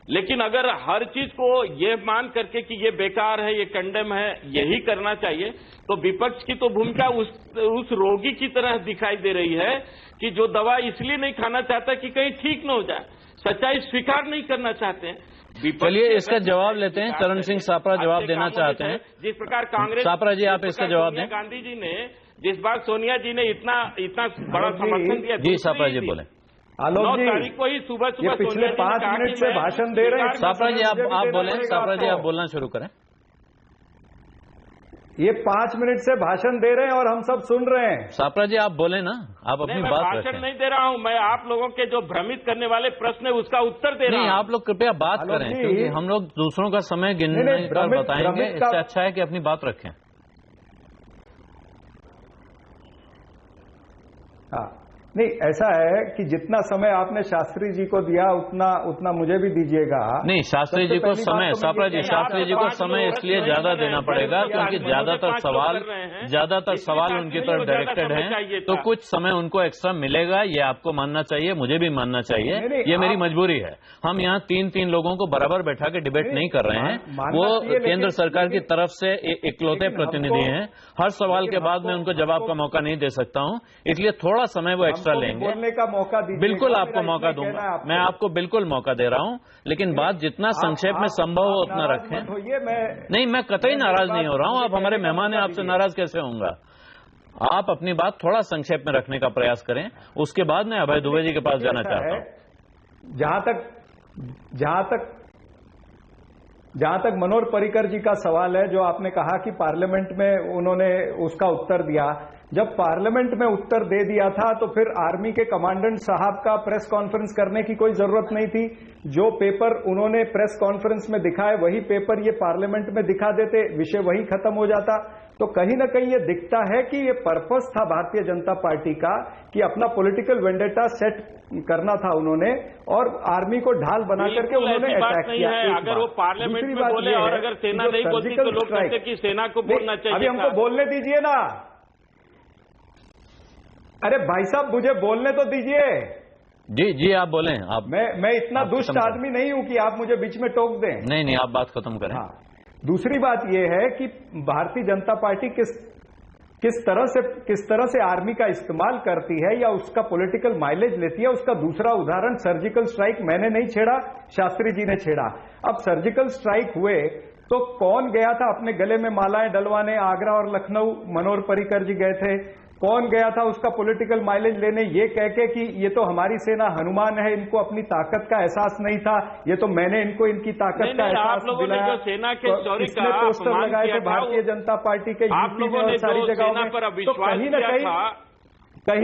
लेकिन अगर हर चीज को ये मान करके कि ये बेकार है, ये कंडेम है, यही करना चाहिए, तो विपक्ष की तो भूमिका उस रोगी की तरह दिखाई दे रही है कि जो दवा इसलिए नहीं खाना चाहता कि कहीं ठीक न हो जाए, सच्चाई स्वीकार नहीं करना चाहते हैं। चलिए इसका जवाब लेते हैं, चरण सिंह सापरा जवाब देना चाहते हैं। जिस प्रकार कांग्रेस, सापरा जी आप इसका जवाब दें। गांधी जी ने जिस बार सोनिया जी ने इतना बड़ा समर्थन दिया, जी सापरा जी बोले। आलोक जी, 9 तारीख को ही सुबह पिछले 5 मिनट से भाषण दे रहे हैं। सापरा जी आप बोले, सापरा जी आप बोलना शुरू करें। ये 5 मिनट से भाषण दे रहे हैं और हम सब सुन रहे हैं। सापरा जी आप बोले ना, आप अपनी बात रखें। भाषण नहीं दे रहा हूं मैं, आप लोगों के जो भ्रमित करने वाले प्रश्न है उसका उत्तर दे रहा हूं। नहीं, आप लोग कृपया बात करें, क्योंकि हम लोग दूसरों का समय गिनने पर बताएंगे, इससे अच्छा है कि अपनी बात रखें। हाँ, नहीं, ऐसा है कि जितना समय आपने शास्त्री जी को दिया उतना मुझे भी दीजिएगा। नहीं, शास्त्री जी को समय, सापरा जी, शास्त्री जी को समय इसलिए ज्यादा देना पड़ेगा क्योंकि ज्यादातर सवाल उनकी तरफ डायरेक्टेड हैं, तो कुछ समय उनको एक्स्ट्रा मिलेगा, ये आपको मानना चाहिए, मुझे भी मानना चाहिए, ये मेरी मजबूरी है। हम यहाँ तीन लोगों को बराबर बैठा के डिबेट नहीं कर रहे हैं, वो केंद्र सरकार की तरफ से इकलौते प्रतिनिधि हैं, हर सवाल के बाद मैं उनको जवाब का मौका नहीं दे सकता हूँ, इसलिए थोड़ा समय वो एक्स्ट्रा लेंगे। बोलने का मौका दीजिए। बिल्कुल आपको मौका दूंगा, मैं आपको बिल्कुल मौका दे रहा हूं, लेकिन बात जितना संक्षेप में संभव हो उतना रखें। नहीं, मैं कतई नाराज नहीं हो रहा हूं, आप हमारे मेहमान हैं, आपसे नाराज कैसे होऊंगा। आप अपनी बात थोड़ा संक्षेप में रखने का प्रयास करें, उसके बाद मैं अभय दुबे जी के पास जाना चाहता हूं। जहां तक मनोहर पर्रिकर जी का सवाल है, जो आपने कहा कि पार्लियामेंट में उन्होंने उसका उत्तर दिया, जब पार्लियामेंट में उत्तर दे दिया था तो फिर आर्मी के कमांडेंट साहब का प्रेस कॉन्फ्रेंस करने की कोई जरूरत नहीं थी। जो पेपर उन्होंने प्रेस कॉन्फ्रेंस में दिखाए वही पेपर ये पार्लियामेंट में दिखा देते, विषय वही खत्म हो जाता। तो कहीं ना कहीं ये दिखता है कि ये पर्पस था भारतीय जनता पार्टी का कि अपना पॉलिटिकल वेंडेटा सेट करना था उन्होंने, और आर्मी को ढाल बना करके उन्होंने अटैक किया। अगर वो पार्लियामेंट में बोले और अगर सेना नहीं बोलती तो लोग कहते कि सेना को बोलना चाहिए। अभी हमको बोलने दीजिए ना। अरे भाई साहब, मुझे बोलने तो दीजिए। जी आप बोलें। आप मैं इतना दुष्ट आदमी नहीं हूं कि आप मुझे बीच में टोक दें। नहीं, आप बात खत्म करें। हाँ, दूसरी बात यह है कि भारतीय जनता पार्टी किस तरह से आर्मी का इस्तेमाल करती है या उसका पॉलिटिकल माइलेज लेती है, उसका दूसरा उदाहरण सर्जिकल स्ट्राइक मैंने नहीं छेड़ा, शास्त्री जी ने छेड़ा। अब सर्जिकल स्ट्राइक हुए तो कौन गया था अपने गले में मालाएं डलवाने? आगरा और लखनऊ मनोहर पर्रिकर जी गए थे। कौन गया था उसका पॉलिटिकल माइलेज लेने, ये कह के कि ये तो हमारी सेना हनुमान है, इनको अपनी ताकत का एहसास नहीं था, ये तो मैंने इनको इनकी ताकत का एहसास दिलाया। जो सेना के चौरी का पोस्टर लगाए थे भारतीय जनता पार्टी के यूपी में और सारी जगहों में, तो कहीं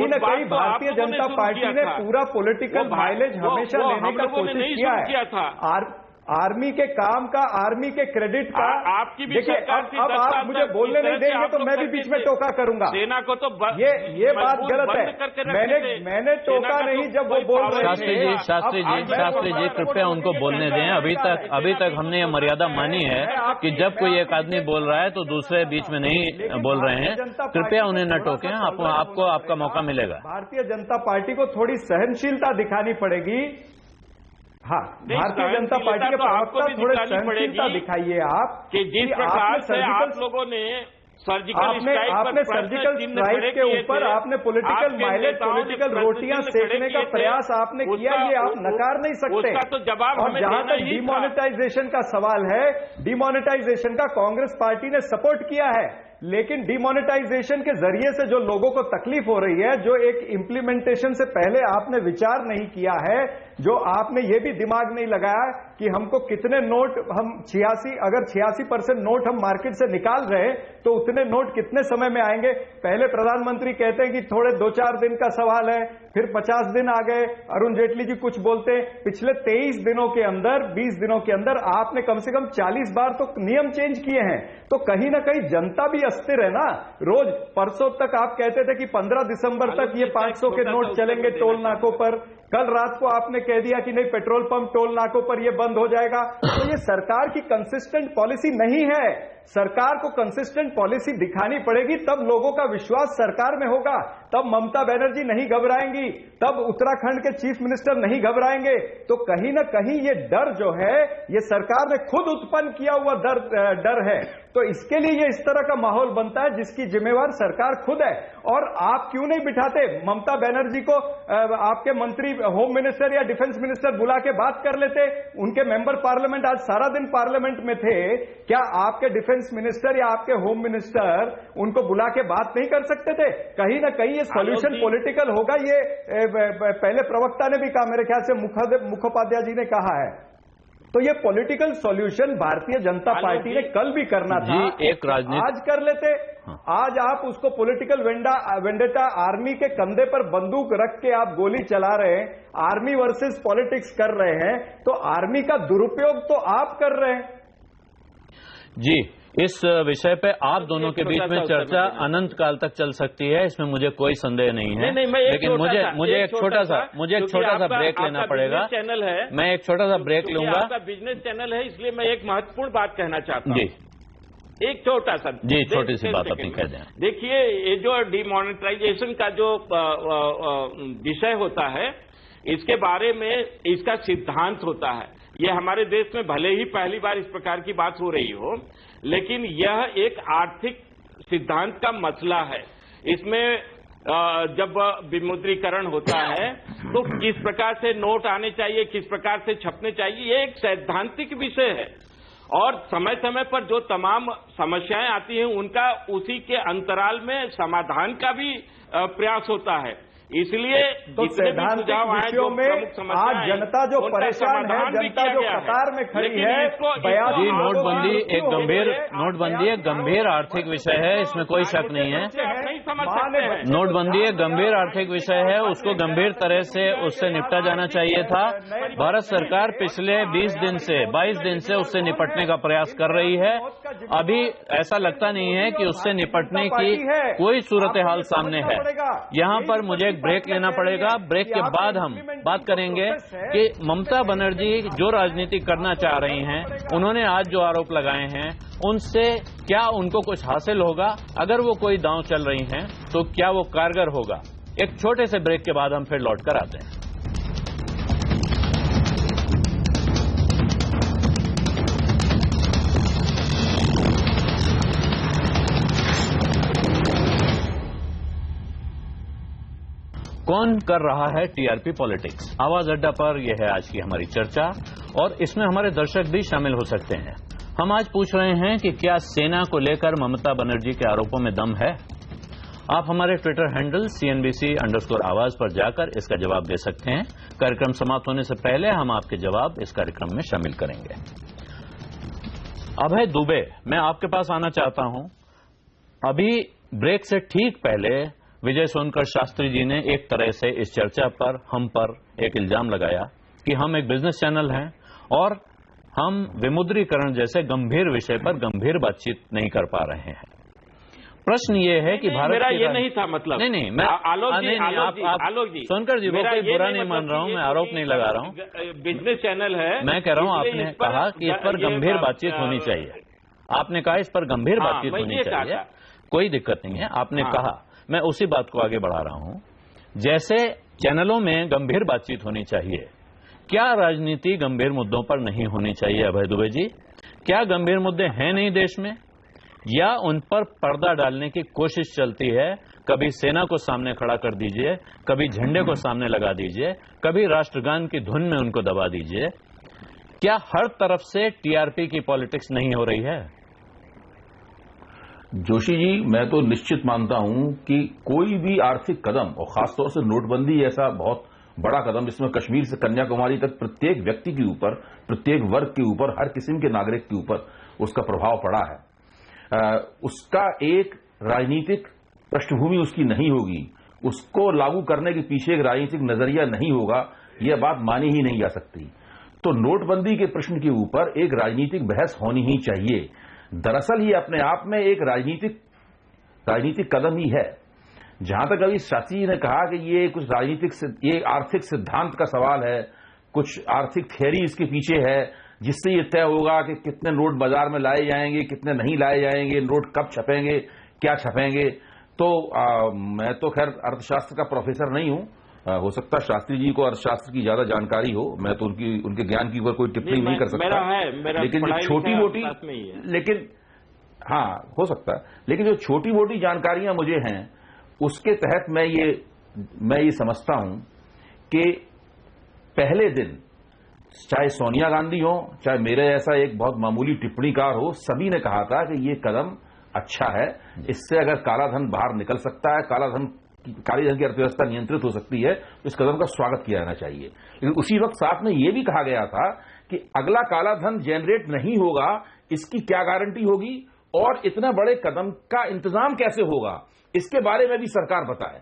न कहीं भारतीय जनता पार्टी ने पूरा पॉलिटिकल माइलेज हमेशा लेने का कोशिश किया है। आर्मी के काम का, आर्मी के क्रेडिट का। आपकी भी देखिए, अब आप मुझे बोलने नहीं देंगे तो मैं भी बीच में टोका करूंगा। सेना को तो ये बात गलत है। मैंने टोका नहीं जब वो बोल रहे थे। शास्त्री जी कृपया उनको बोलने दें। अभी तक हमने ये मर्यादा मानी है कि जब कोई एक आदमी बोल रहा है तो दूसरे बीच में नहीं बोल रहे हैं। कृपया उन्हें न टोकें, आपको आपका मौका मिलेगा। भारतीय जनता पार्टी को थोड़ी सहनशीलता दिखानी पड़ेगी। हाँ, भारतीय जनता पार्टी के प्रवक्ता थोड़े सहनशीलता दिखाइए आप कि जिस प्रकार से आप लोगों ने सर्जिकल स्ट्राइक के ऊपर आपने पॉलिटिकल माइलेज, पॉलिटिकल रोटियां सेकने का प्रयास आपने किया, ये आप नकार नहीं सकते। तो जवाब और जहां तक डिमोनेटाइजेशन का सवाल है, डिमोनेटाइजेशन का कांग्रेस पार्टी ने सपोर्ट किया है, लेकिन डिमोनेटाइजेशन के जरिए से जो लोगों को तकलीफ हो रही है, जो एक इंप्लीमेंटेशन से पहले आपने विचार नहीं किया है, जो आपने ये भी दिमाग नहीं लगाया कि हमको कितने नोट, हम 86% नोट हम मार्केट से निकाल रहे हैं तो उतने नोट कितने समय में आएंगे। पहले प्रधानमंत्री कहते हैं कि थोड़े 2-4 दिन का सवाल है, फिर 50 दिन आ गए, अरुण जेटली जी कुछ बोलते हैं। पिछले 23 दिनों के अंदर, 20 दिनों के अंदर आपने कम से कम 40 बार तो नियम चेंज किए हैं। तो कहीं ना कहीं जनता भी अस्थिर है ना। रोज परसों तक आप कहते थे कि 15 दिसंबर तक ये 500 के नोट चलेंगे टोल नाकों पर, कल रात को आपने कह दिया कि नहीं पेट्रोल पंप टोल नाकों पर ये बंद हो जाएगा। तो ये सरकार की कंसिस्टेंट पॉलिसी नहीं है। सरकार को कंसिस्टेंट पॉलिसी दिखानी पड़ेगी, तब लोगों का विश्वास सरकार में होगा, तब ममता बनर्जी नहीं घबराएंगी, तब उत्तराखंड के चीफ मिनिस्टर नहीं घबराएंगे। तो कहीं ना कहीं ये डर जो है, ये सरकार ने खुद उत्पन्न किया हुआ डर है। तो इसके लिए ये इस तरह का माहौल बनता है जिसकी जिम्मेवार सरकार खुद है। और आप क्यों नहीं बिठाते ममता बनर्जी को, आपके मंत्री होम मिनिस्टर या डिफेंस मिनिस्टर बुला के बात कर लेते। उनके मेंबर पार्लियामेंट आज सारा दिन पार्लियामेंट में थे, क्या आपके डिफेंस मिनिस्टर या आपके होम मिनिस्टर उनको बुला के बात नहीं कर सकते थे? कहीं ना कहीं ये सॉल्यूशन पॉलिटिकल होगा। ये पहले प्रवक्ता ने भी कहा, मेरे ख्याल से मुखोपाध्याय जी ने कहा है। तो ये political solution Bharatiya Janata party ने कल भी करना था, एक राजनीति आज कर लेते। आज आप उसको पॉलिटिकल वेंडेटा, आर्मी के कंधे पर बंदूक रख के आप गोली चला रहे हैं, आर्मी वर्सेस पॉलिटिक्स कर रहे हैं, तो आर्मी का दुरुपयोग तो आप कर रहे हैं। जी इस विषय पे आप दोनों के बीच में चर्चा अनंत काल तक चल सकती है, इसमें मुझे कोई संदेह नहीं है। लेकिन मुझे एक छोटा सा ब्रेक लेना पड़ेगा। चैनल है, मैं एक छोटा सा ब्रेक लूंगा। आपका बिजनेस चैनल है, इसलिए मैं एक महत्वपूर्ण बात कहना चाहता हूँ। एक छोटा सा छोटी सी बात अपनी कह दें। देखिए, ये जो डिमोनेटाइजेशन का जो विषय होता है, इसके बारे में इसका सिद्धांत होता है। ये हमारे देश में भले ही पहली बार इस प्रकार की बात हो रही हो, लेकिन यह एक आर्थिक सिद्धांत का मसला है। इसमें जब विमुद्रीकरण होता है तो किस प्रकार से नोट आने चाहिए, किस प्रकार से छपने चाहिए, ये एक सैद्धांतिक विषय है। और समय समय पर जो तमाम समस्याएं आती हैं, उनका उसी के अंतराल में समाधान का भी प्रयास होता है। इसलिए तो सैद्धांतिक विषयों में आज जनता जो परेशान है, जनता जो कतार में खड़ी है, नोटबंदी एक गंभीर आर्थिक विषय है, इसमें कोई शक नहीं है। नोटबंदी एक गंभीर आर्थिक विषय है, उसको गंभीर तरह से उससे निपटा जाना चाहिए था। भारत सरकार पिछले 22 दिन से उससे निपटने का प्रयास कर रही है। अभी ऐसा लगता नहीं है कि उससे निपटने की कोई सूरत हाल सामने है। यहाँ पर मुझे ब्रेक लेना पड़ेगा। ब्रेक के बाद हम बात करेंगे कि ममता बनर्जी जो राजनीति करना चाह रही हैं, उन्होंने आज जो आरोप लगाए हैं, उनसे क्या उनको कुछ हासिल होगा? अगर वो कोई दांव चल रही हैं तो क्या वो कारगर होगा? एक छोटे से ब्रेक के बाद हम फिर लौट कर आते हैं। कौन कर रहा है टीआरपी पॉलिटिक्स? आवाज अड्डा पर यह है आज की हमारी चर्चा, और इसमें हमारे दर्शक भी शामिल हो सकते हैं। हम आज पूछ रहे हैं कि क्या सेना को लेकर ममता बनर्जी के आरोपों में दम है? आप हमारे ट्विटर हैंडल CNBC_आवाज पर जाकर इसका जवाब दे सकते हैं। कार्यक्रम समाप्त होने से पहले हम आपके जवाब इस कार्यक्रम में शामिल करेंगे। अभय दुबे, मैं आपके पास आना चाहता हूं। अभी ब्रेक से ठीक पहले विजय सोनकर शास्त्री जी ने एक तरह से इस चर्चा पर हम पर एक इल्जाम लगाया कि हम एक बिजनेस चैनल हैं और हम विमुद्रीकरण जैसे गंभीर विषय पर गंभीर बातचीत नहीं कर पा रहे हैं। प्रश्न ये है कि भारत मेरा ये नहीं था मतलब। नहीं, मैं आलोक जी सोनकर जी, वो कोई बुरा नहीं मान रहा हूं, मैं आरोप नहीं लगा रहा हूं। बिजनेस चैनल है, मैं कह रहा हूं आपने कहा कि इस पर गंभीर बातचीत होनी चाहिए। आपने कहा इस पर गंभीर बातचीत होनी चाहिए, कोई दिक्कत नहीं है, आपने कहा। मैं उसी बात को आगे बढ़ा रहा हूं। जैसे चैनलों में गंभीर बातचीत होनी चाहिए, क्या राजनीति गंभीर मुद्दों पर नहीं होनी चाहिए? अभय दुबे जी, क्या गंभीर मुद्दे हैं नहीं देश में, या उन पर पर्दा डालने की कोशिश चलती है? कभी सेना को सामने खड़ा कर दीजिए, कभी झंडे को सामने लगा दीजिए, कभी राष्ट्रगान की धुन में उनको दबा दीजिए। क्या हर तरफ से टीआरपी की पॉलिटिक्स नहीं हो रही है? जोशी जी, मैं तो निश्चित मानता हूं कि कोई भी आर्थिक कदम, और खासतौर से नोटबंदी ऐसा बहुत बड़ा कदम, जिसमें कश्मीर से कन्याकुमारी तक प्रत्येक व्यक्ति के ऊपर, प्रत्येक वर्ग के ऊपर, हर किस्म के नागरिक के ऊपर उसका प्रभाव पड़ा है, उसका एक राजनीतिक पृष्ठभूमि उसकी नहीं होगी, उसको लागू करने के पीछे एक राजनीतिक नजरिया नहीं होगा, यह बात मानी ही नहीं जा सकती। तो नोटबंदी के प्रश्न के ऊपर एक राजनीतिक बहस होनी ही चाहिए। दरअसल ये अपने आप में एक राजनीतिक कदम ही है। जहां तक अभी शास्त्री जी ने कहा कि ये कुछ ये आर्थिक सिद्धांत का सवाल है, कुछ आर्थिक थियरी इसके पीछे है, जिससे ये तय होगा कि कितने नोट बाजार में लाए जाएंगे, कितने नहीं लाए जाएंगे, नोट कब छपेंगे, क्या छपेंगे। तो मैं तो खैर अर्थशास्त्र का प्रोफेसर नहीं हूं, हो सकता है शास्त्री जी को अर्थशास्त्र की ज्यादा जानकारी हो, मैं तो उनके ज्ञान के ऊपर कोई टिप्पणी नहीं कर सकता। लेकिन जो छोटी मोटी, लेकिन हाँ हो सकता है, लेकिन जो छोटी मोटी जानकारियां मुझे हैं, उसके तहत मैं ये समझता हूं कि पहले दिन चाहे सोनिया गांधी हो, चाहे मेरे जैसा एक बहुत मामूली टिप्पणीकार हो, सभी ने कहा था कि ये कदम अच्छा है, इससे अगर कालाधन बाहर निकल सकता है, काली धन की अर्थव्यवस्था नियंत्रित हो सकती है, तो इस कदम का स्वागत किया जाना चाहिए। लेकिन उसी वक्त साथ में यह भी कहा गया था कि अगला काला धन जनरेट नहीं होगा, इसकी क्या गारंटी होगी, और इतना बड़े कदम का इंतजाम कैसे होगा, इसके बारे में भी सरकार बताए।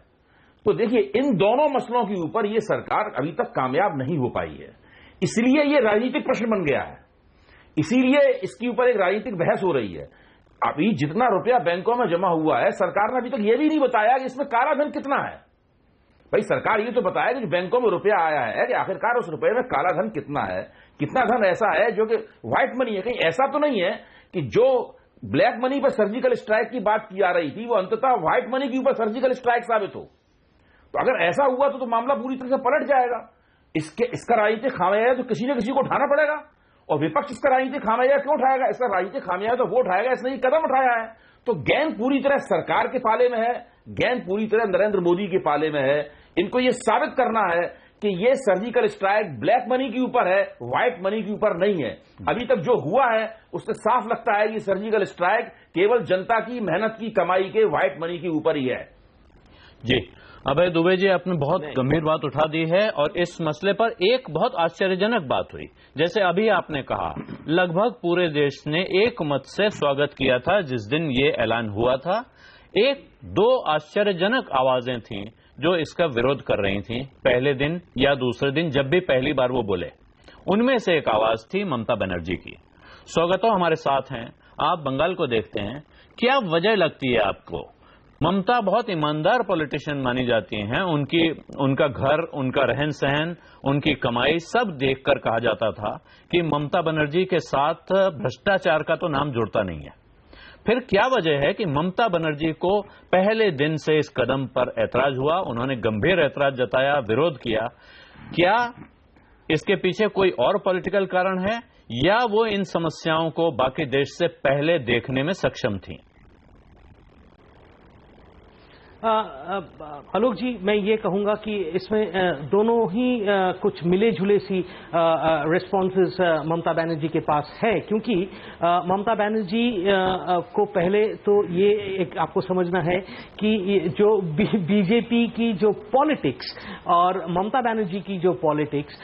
तो देखिए, इन दोनों मसलों के ऊपर यह सरकार अभी तक कामयाब नहीं हो पाई है, इसलिए यह राजनीतिक प्रश्न बन गया है, इसीलिए इसके ऊपर एक राजनीतिक बहस हो रही है अभी जितना रुपया बैंकों में जमा हुआ है, सरकार ने अभी तक यह भी नहीं बताया कि इसमें काला धन कितना है। भाई सरकार ये तो बताया कि बैंकों में रुपया आया है, कि आखिरकार उस रुपये में काला धन कितना है, कितना धन ऐसा है जो कि व्हाइट मनी है। कहीं ऐसा तो नहीं है कि जो ब्लैक मनी पर सर्जिकल स्ट्राइक की बात की जा रही थी वो अंततः व्हाइट मनी के ऊपर सर्जिकल स्ट्राइक साबित हो। तो अगर ऐसा हुआ तो मामला पूरी तरह से पलट जाएगा। इसका राजनीतिक खामियाजा तो किसी न किसी को उठाना पड़ेगा, और विपक्ष इसका राजनीतिक खामियाजा क्यों उठाएगा? इसका राजनीतिक खामियाजा तो वो उठाएगा इसने ये कदम उठाया है। तो गेंद पूरी तरह सरकार के पाले में है, गेंद पूरी तरह नरेंद्र मोदी के पाले में है। इनको ये साबित करना है कि ये सर्जिकल स्ट्राइक ब्लैक मनी के ऊपर है, व्हाइट मनी के ऊपर नहीं है। अभी तक जो हुआ है उससे साफ लगता है कि सर्जिकल स्ट्राइक केवल जनता की मेहनत की कमाई के व्हाइट मनी के ऊपर ही है। जी अभय दुबे जी, आपने बहुत गंभीर बात उठा दी है, और इस मसले पर एक बहुत आश्चर्यजनक बात हुई। जैसे अभी आपने कहा, लगभग पूरे देश ने एक मत से स्वागत किया था जिस दिन ये ऐलान हुआ था। एक दो आश्चर्यजनक आवाजें थीं जो इसका विरोध कर रही थीं, पहले दिन या दूसरे दिन जब भी पहली बार वो बोले। उनमें से एक आवाज थी ममता बनर्जी की। स्वागतो हमारे साथ हैं, आप बंगाल को देखते हैं, क्या वजह लगती है आपको? ममता बहुत ईमानदार पॉलिटिशियन मानी जाती हैं, उनका घर, उनका रहन सहन, उनकी कमाई सब देखकर कहा जाता था कि ममता बनर्जी के साथ भ्रष्टाचार का तो नाम जुड़ता नहीं है। फिर क्या वजह है कि ममता बनर्जी को पहले दिन से इस कदम पर ऐतराज हुआ? उन्होंने गंभीर ऐतराज जताया, विरोध किया। क्या इसके पीछे कोई और पॉलिटिकल कारण है, या वो इन समस्याओं को बाकी देश से पहले देखने में सक्षम थी? आलोक जी, मैं ये कहूंगा कि इसमें दोनों ही कुछ मिले जुले सी रिस्पॉन्सेस ममता बनर्जी के पास है, क्योंकि ममता बनर्जी को पहले तो ये एक आपको समझना है कि जो बीजेपी की जो पॉलिटिक्स और ममता बनर्जी की जो पॉलिटिक्स,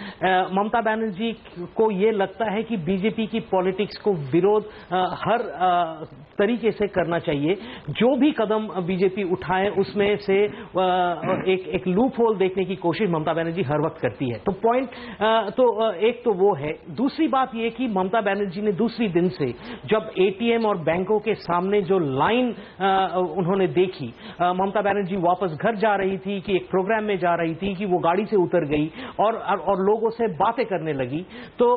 ममता बनर्जी को ये लगता है कि बीजेपी की पॉलिटिक्स को विरोध हर तरीके से करना चाहिए। जो भी कदम बीजेपी उठाए उसमें से एक लूप होल देखने की कोशिश ममता बनर्जी हर वक्त करती है। तो पॉइंट एक तो वो है। दूसरी बात ये कि ममता बनर्जी ने दूसरी दिन से जब एटीएम और बैंकों के सामने जो लाइन उन्होंने देखी, ममता बनर्जी वापस घर जा रही थी कि एक प्रोग्राम में जा रही थी कि वो गाड़ी से उतर गई और लोगों से बातें करने लगी, तो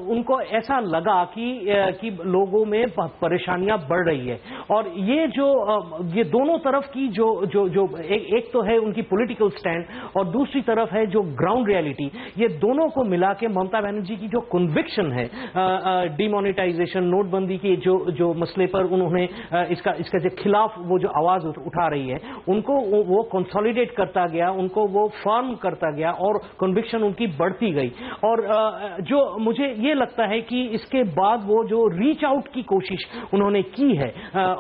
उनको ऐसा लगा कि लोगों में परेशानियां बढ़ रही है। और ये दोनों तरफ की जो एक तो है उनकी पॉलिटिकल स्टैंड और दूसरी तरफ है जो ग्राउंड रियलिटी, ये दोनों को मिला के ममता बनर्जी की जो कन्विक्शन है डिमोनेटाइजेशन, नोटबंदी के जो मसले पर उन्होंने इसका जो खिलाफ वो जो आवाज उठा रही है, उनको वो कंसोलिडेट करता गया, उनको वो फर्म करता गया और कन्विक्शन उनकी बढ़ती गई। और जो मुझे ये लगता है कि इसके बाद वो जो रीच आउट की कोशिश उन्होंने की है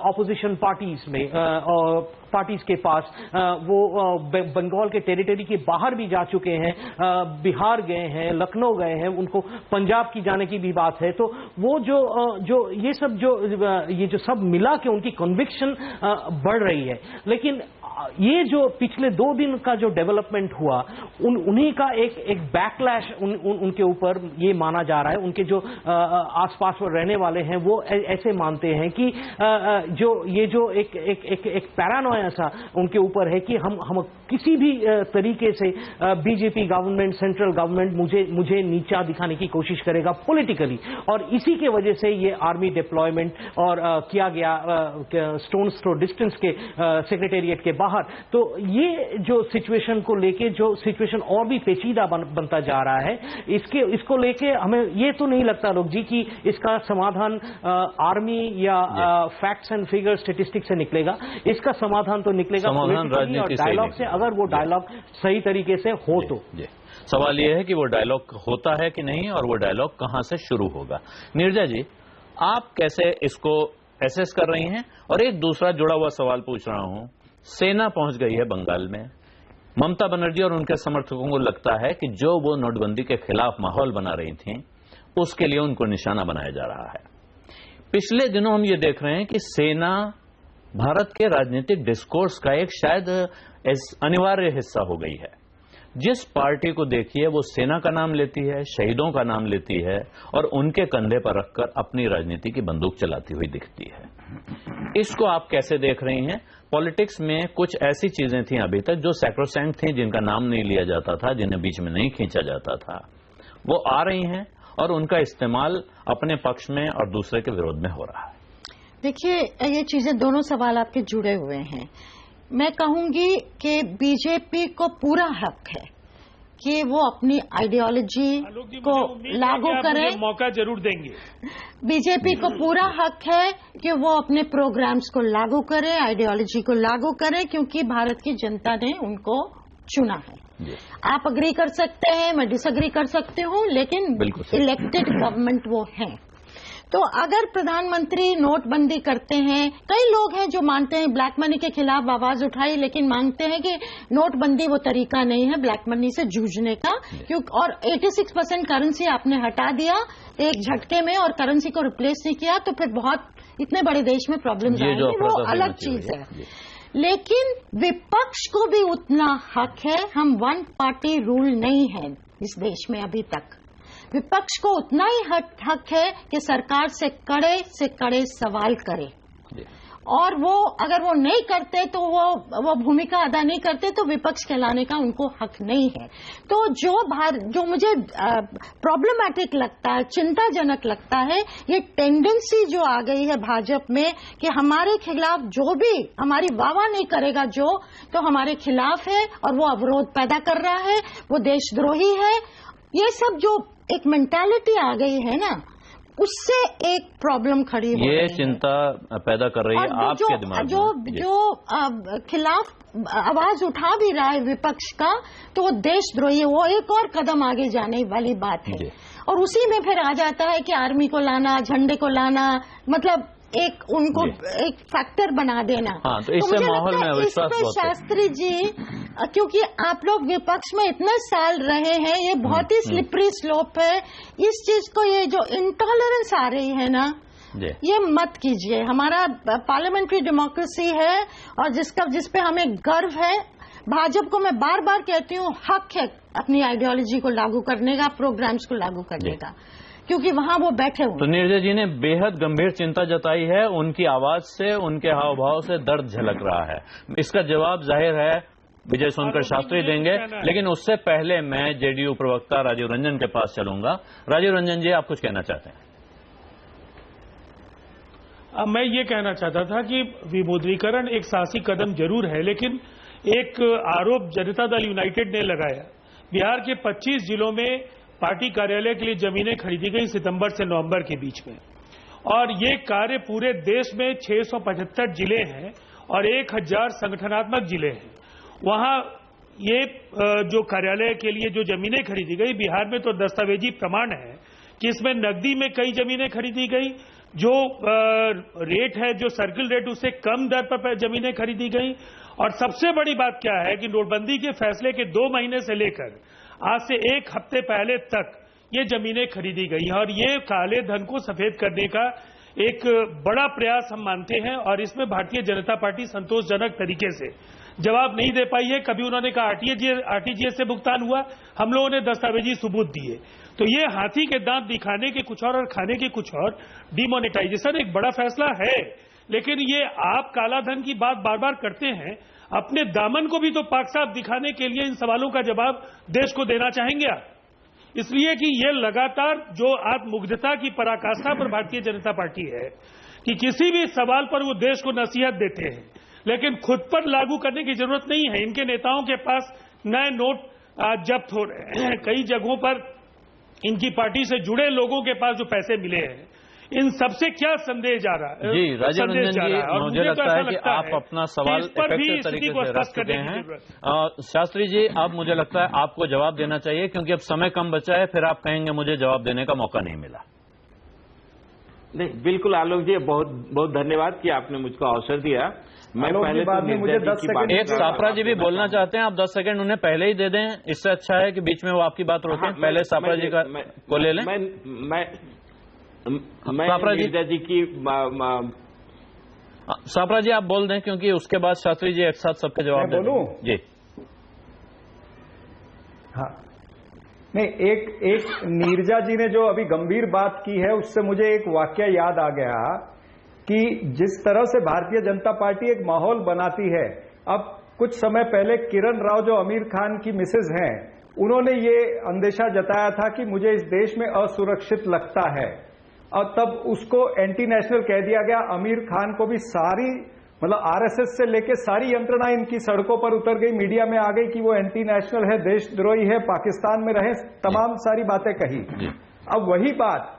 ऑपोजिशन पार्टीज में और पार्टीज के पास, वो बंगाल के टेरिटरी के बाहर भी जा चुके हैं, बिहार गए हैं, लखनऊ गए हैं, उनको पंजाब की जाने की भी बात है। तो वो जो ये सब मिला के उनकी कन्विक्शन बढ़ रही है। लेकिन ये जो पिछले 2 दिन का जो डेवलपमेंट हुआ, उन्हीं का एक बैकलैश उनके ऊपर ये माना जा रहा है। उनके जो आसपास रहने वाले हैं वो ऐसे मानते हैं कि जो एक पैरानोया सा उनके ऊपर है कि हम किसी भी तरीके से बीजेपी गवर्नमेंट, सेंट्रल गवर्नमेंट मुझे नीचा दिखाने की कोशिश करेगा पॉलिटिकली, और इसी के वजह से ये आर्मी डिप्लॉयमेंट और किया गया स्टोन्स थ्रो डिस्टेंस के सेक्रेटेरिएट के बाहर। तो ये जो सिचुएशन को लेके जो सिचुएशन और भी पेचीदा बनता जा रहा है, इसको लेके हमें ये तो नहीं लगता लोग जी कि इसका समाधान आर्मी या फैक्ट्स एंड फिगर स्टेटिस्टिक्स से निकलेगा। इसका समाधान तो निकलेगा पॉलिटिकली और डायलॉग से, अगर वो डायलॉग सही तरीके से हो तो। सवाल यह है कि वो डायलॉग होता है कि नहीं, और वो डायलॉग कहां से शुरू होगा। नीरजा जी, आप कैसे इसको एसेस कर रही हैं? और एक दूसरा जुड़ा हुआ सवाल पूछ रहा हूं। सेना पहुंच गई है बंगाल में। ममता बनर्जी और उनके समर्थकों को लगता है कि जो वो नोटबंदी के खिलाफ माहौल बना रही थी, उसके लिए उनको निशाना बनाया जा रहा है। पिछले दिनों हम ये देख रहे हैं कि सेना भारत के राजनीतिक डिस्कोर्स का एक शायद अनिवार्य हिस्सा हो गई है। जिस पार्टी को देखिए वो सेना का नाम लेती है, शहीदों का नाम लेती है और उनके कंधे पर रखकर अपनी राजनीति की बंदूक चलाती हुई दिखती है। इसको आप कैसे देख रही हैं? पॉलिटिक्स में कुछ ऐसी चीजें थी अभी तक जो सैक्रोसैंक्ट थी, जिनका नाम नहीं लिया जाता था, जिन्हें बीच में नहीं खींचा जाता था, वो आ रही हैं और उनका इस्तेमाल अपने पक्ष में और दूसरे के विरोध में हो रहा है। देखिए, ये चीजें, दोनों सवाल आपके जुड़े हुए हैं। मैं कहूंगी कि बीजेपी को पूरा हक है कि वो अपनी आइडियोलॉजी को लागू करे। मौका जरूर देंगे। बीजेपी को पूरा हक है कि वो अपने प्रोग्राम्स को लागू करे, आइडियोलॉजी को लागू करे, क्योंकि भारत की जनता ने उनको चुना है। आप अग्री कर सकते हैं, मैं डिसअग्री कर सकती हूँ, लेकिन इलेक्टेड गवर्नमेंट वो है। तो अगर प्रधानमंत्री नोटबंदी करते हैं, कई लोग हैं जो मानते हैं, ब्लैक मनी के खिलाफ आवाज उठाई, लेकिन मानते हैं कि नोटबंदी वो तरीका नहीं है ब्लैक मनी से जूझने का, क्योंकि और 86% करेंसी आपने हटा दिया एक झटके में और करेंसी को रिप्लेस नहीं किया, तो फिर बहुत इतने बड़े देश में प्रॉब्लम्स आएंगी, वो अलग चीज है। लेकिन विपक्ष को भी उतना हक है। हम वन पार्टी रूल नहीं है इस देश में अभी तक। विपक्ष को उतना ही हक है कि सरकार से कड़े सवाल करे, और वो अगर वो नहीं करते तो वो भूमिका अदा नहीं करते तो विपक्ष कहलाने का उनको हक नहीं है। तो जो मुझे प्रॉब्लमैटिक लगता है, चिंताजनक लगता है, ये टेंडेंसी जो आ गई है भाजपा में कि हमारे खिलाफ जो भी हमारी वाह नहीं करेगा तो हमारे खिलाफ है और वो अवरोध पैदा कर रहा है, वो देशद्रोही है। ये सब जो एक मेंटालिटी आ गई है ना, उससे एक प्रॉब्लम खड़ी हो रही है। ये चिंता पैदा कर रही है आपके दिमाग में। जो खिलाफ आवाज उठा भी रहा है विपक्ष का, तो वो देशद्रोही है, वो एक और कदम आगे जाने वाली बात है। और उसी में फिर आ जाता है कि आर्मी को लाना, झंडे को लाना, मतलब एक उनको एक फैक्टर बना देना। हाँ, तो इससे माहौल में अविश्वास बहुत है। शास्त्री जी, क्योंकि आप लोग विपक्ष में इतने साल रहे हैं, ये बहुत ही स्लिपरी स्लोप है। इस चीज को, ये जो इंटॉलरेंस आ रही है ना, ये मत कीजिए। हमारा पार्लियामेंट्री डेमोक्रेसी है और जिस पे हमें गर्व है। भाजपा को मैं बार बार कहती हूँ, हक है अपनी आइडियोलॉजी को लागू करने का, प्रोग्राम्स को लागू करने का, क्योंकि वहां वो बैठे हुए। तो नीरजा जी ने बेहद गंभीर चिंता जताई है। उनकी आवाज से, उनके हाव भाव से दर्द झलक रहा है। इसका जवाब जाहिर है विजय सोनकर शास्त्री देंगे, लेकिन उससे पहले मैं जेडीयू प्रवक्ता राजीव रंजन के पास चलूंगा। राजीव रंजन जी, आप कुछ कहना चाहते हैं? मैं ये कहना चाहता था कि विमुद्रीकरण एक साहसी कदम जरूर है, लेकिन एक आरोप जनता दल यूनाइटेड ने लगाया। बिहार के 25 जिलों में पार्टी कार्यालय के लिए जमीनें खरीदी गई सितंबर से नवंबर के बीच में, और ये कार्य पूरे देश में 675 जिले हैं और 1000 संगठनात्मक जिले हैं। वहां ये जो कार्यालय के लिए जो जमीनें खरीदी गई, बिहार में तो दस्तावेजी प्रमाण है कि इसमें नकदी में कई जमीनें खरीदी गई, जो रेट है, जो सर्किल रेट, उससे कम दर पर जमीनें खरीदी गई। और सबसे बड़ी बात क्या है कि नोटबंदी के फैसले के 2 महीने से लेकर आज से 1 हफ्ते पहले तक ये जमीनें खरीदी गई हैं, और ये काले धन को सफेद करने का एक बड़ा प्रयास हम मानते हैं। और इसमें भारतीय जनता पार्टी संतोषजनक तरीके से जवाब नहीं दे पाई है। कभी उन्होंने कहा आरटीजीएस से भुगतान हुआ, हम लोगों ने दस्तावेजी सबूत दिए। तो ये हाथी के दांत दिखाने के कुछ और खाने के कुछ और। डिमोनेटाइजेशन एक बड़ा फैसला है, लेकिन ये आप काला धन की बात बार बार करते हैं, अपने दामन को भी तो पाक साफ दिखाने के लिए इन सवालों का जवाब देश को देना चाहेंगे आप? इसलिए कि ये लगातार जो आत्ममुग्धता की पराकाष्ठा पर भारतीय जनता पार्टी है कि किसी भी सवाल पर वो देश को नसीहत देते हैं, लेकिन खुद पर लागू करने की जरूरत नहीं है। इनके नेताओं के पास नए नोट जब्त हो रहे हैं, कई जगहों पर इनकी पार्टी से जुड़े लोगों के पास जो पैसे मिले हैं, इन सबसे क्या संदेश जा रहा है? जी राजीव रंजन जी, मुझे लगता है कि आप अपना सवाल इफेक्टिव तरीके से रख चुके हैं। शास्त्री जी, अब मुझे लगता है आपको जवाब देना चाहिए, क्योंकि अब समय कम बचा है, फिर आप कहेंगे मुझे जवाब देने का मौका नहीं मिला। नहीं, बिल्कुल आलोक जी, बहुत बहुत धन्यवाद कि आपने मुझको अवसर दिया। मैं पहले तो मुझे 10 सेकंड, एक सापरा जी भी बोलना चाहते हैं, आप 10 सेकंड उन्हें पहले ही दे दें, इससे अच्छा है कि बीच में वो आपकी बात रोकें। पहले सापरा जी को ले लें। मैं मिर्जा जी की सापरा जी आप बोल दें, क्योंकि उसके बाद शास्त्री जी एक साथ सबके जवाब दें। बोलूं? जी हाँ, नहीं, एक नीरजा जी ने जो अभी गंभीर बात की है उससे मुझे एक वाक्य याद आ गया कि जिस तरह से भारतीय जनता पार्टी एक माहौल बनाती है, अब कुछ समय पहले किरण राव जो आमिर खान की मिसेज हैं, उन्होंने ये अंदेशा जताया था कि मुझे इस देश में असुरक्षित लगता है, और तब उसको एंटी नेशनल कह दिया गया। आमिर खान को भी सारी, मतलब आरएसएस से लेके सारी यंत्रणा इनकी सड़कों पर उतर गई, मीडिया में आ गई कि वो एंटी नेशनल है, देशद्रोही है, पाकिस्तान में रहे, तमाम सारी बातें कही। अब वही बात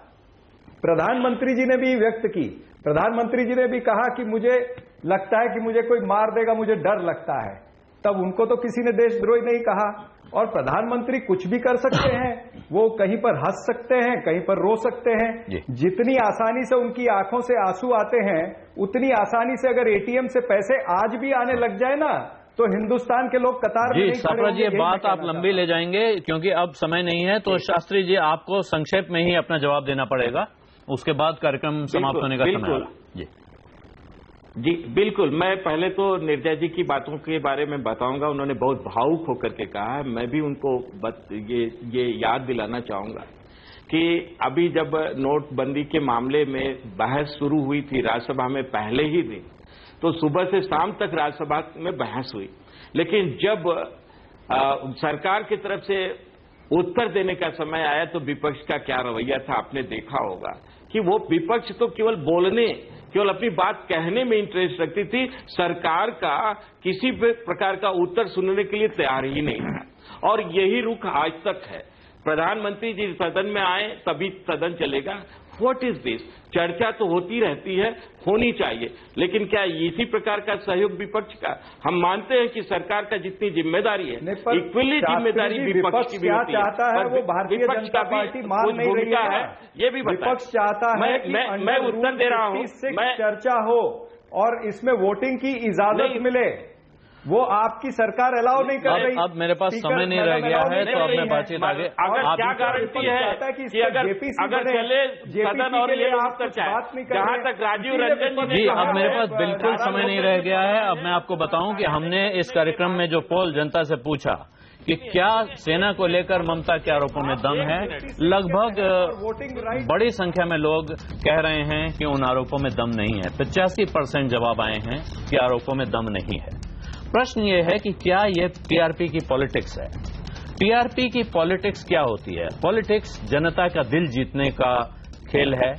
प्रधानमंत्री जी ने भी व्यक्त की। प्रधानमंत्री जी ने भी कहा कि मुझे लगता है कि मुझे कोई मार देगा, मुझे डर लगता है। तब उनको तो किसी ने देशद्रोही नहीं कहा। और प्रधानमंत्री कुछ भी कर सकते हैं, वो कहीं पर हंस सकते हैं, कहीं पर रो सकते हैं। जितनी आसानी से उनकी आंखों से आंसू आते हैं, उतनी आसानी से अगर एटीएम से पैसे आज भी आने लग जाए ना, तो हिंदुस्तान के लोग कतार में नहीं खड़े शास्त्री जी, होंगे। बात आप लंबी ले जाएंगे क्योंकि अब समय नहीं है, तो शास्त्री जी आपको संक्षेप में ही अपना जवाब देना पड़ेगा, उसके बाद कार्यक्रम समाप्त होने का समय है। जी बिल्कुल, मैं पहले तो नीरजा जी की बातों के बारे में बताऊंगा। उन्होंने बहुत भावुक होकर के कहा है, मैं भी उनको ये याद दिलाना चाहूंगा कि अभी जब नोटबंदी के मामले में बहस शुरू हुई थी राज्यसभा में पहले ही दिन, तो सुबह से शाम तक राज्यसभा में बहस हुई, लेकिन जब सरकार की तरफ से उत्तर देने का समय आया तो विपक्ष का क्या रवैया था आपने देखा होगा कि वो विपक्ष तो केवल अपनी बात कहने में इंटरेस्ट रखती थी, सरकार का किसी भी प्रकार का उत्तर सुनने के लिए तैयार ही नहीं था। और यही रुख आज तक है। प्रधानमंत्री जी सदन में आए तभी सदन चलेगा। What is this? चर्चा तो होती रहती है, होनी चाहिए, लेकिन क्या इसी प्रकार का सहयोग विपक्ष का? हम मानते हैं कि सरकार का जितनी जिम्मेदारी है, इक्वली जिम्मेदारी विपक्ष की भी होती है। चाहता है वो भारतीय जनता पार्टी मान नहीं रही है, ये भी विपक्ष चाहता है कि मैं उत्तर दे रहा हूं, चर्चा हो और इसमें वोटिंग की इजाजत मिले, वो आपकी सरकार अलाउ नहीं कर रही। अब मेरे पास समय नहीं रह गया है, तो अब मैं बातचीत आगे। अगर क्या गारंटी है कि अगर चले सदन और ये उत्तर चाहे, जहां तक राजीव रंजन जी, अब मेरे पास बिल्कुल समय नहीं रह गया है। अब मैं आपको बताऊं कि हमने इस कार्यक्रम में जो पोल जनता से पूछा कि क्या सेना को लेकर ममता के आरोपों में दम है, लगभग बड़ी संख्या में लोग कह रहे हैं कि उन आरोपों में दम नहीं है। 85% जवाब आए हैं कि आरोपों में दम नहीं है। प्रश्न ये है कि क्या ये टीआरपी की पॉलिटिक्स है? टीआरपी की पॉलिटिक्स क्या होती है? पॉलिटिक्स जनता का दिल जीतने का खेल है,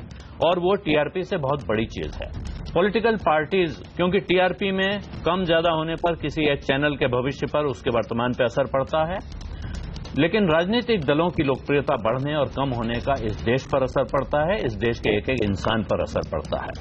और वो टीआरपी से बहुत बड़ी चीज है। पॉलिटिकल पार्टीज, क्योंकि टीआरपी में कम ज्यादा होने पर किसी एक चैनल के भविष्य पर, उसके वर्तमान पर असर पड़ता है, लेकिन राजनीतिक दलों की लोकप्रियता बढ़ने और कम होने का इस देश पर असर पड़ता है, इस देश के एक एक इंसान पर असर पड़ता है।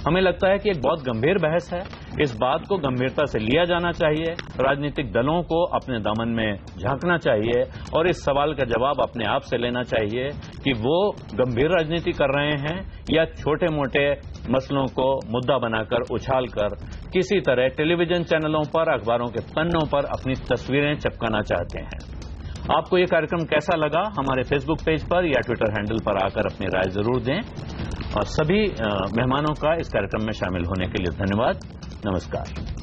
हमें लगता है कि एक बहुत गंभीर बहस है, इस बात को गंभीरता से लिया जाना चाहिए, राजनीतिक दलों को अपने दामन में झांकना चाहिए और इस सवाल का जवाब अपने आप से लेना चाहिए कि वो गंभीर राजनीति कर रहे हैं या छोटे मोटे मसलों को मुद्दा बनाकर उछालकर किसी तरह टेलीविजन चैनलों पर, अखबारों के पन्नों पर अपनी तस्वीरें चिपकाना चाहते हैं। आपको ये कार्यक्रम कैसा लगा? हमारे फेसबुक पेज पर या ट्विटर हैंडल पर आकर अपनी राय जरूर दें। और सभी मेहमानों का इस कार्यक्रम में शामिल होने के लिए धन्यवाद। नमस्कार।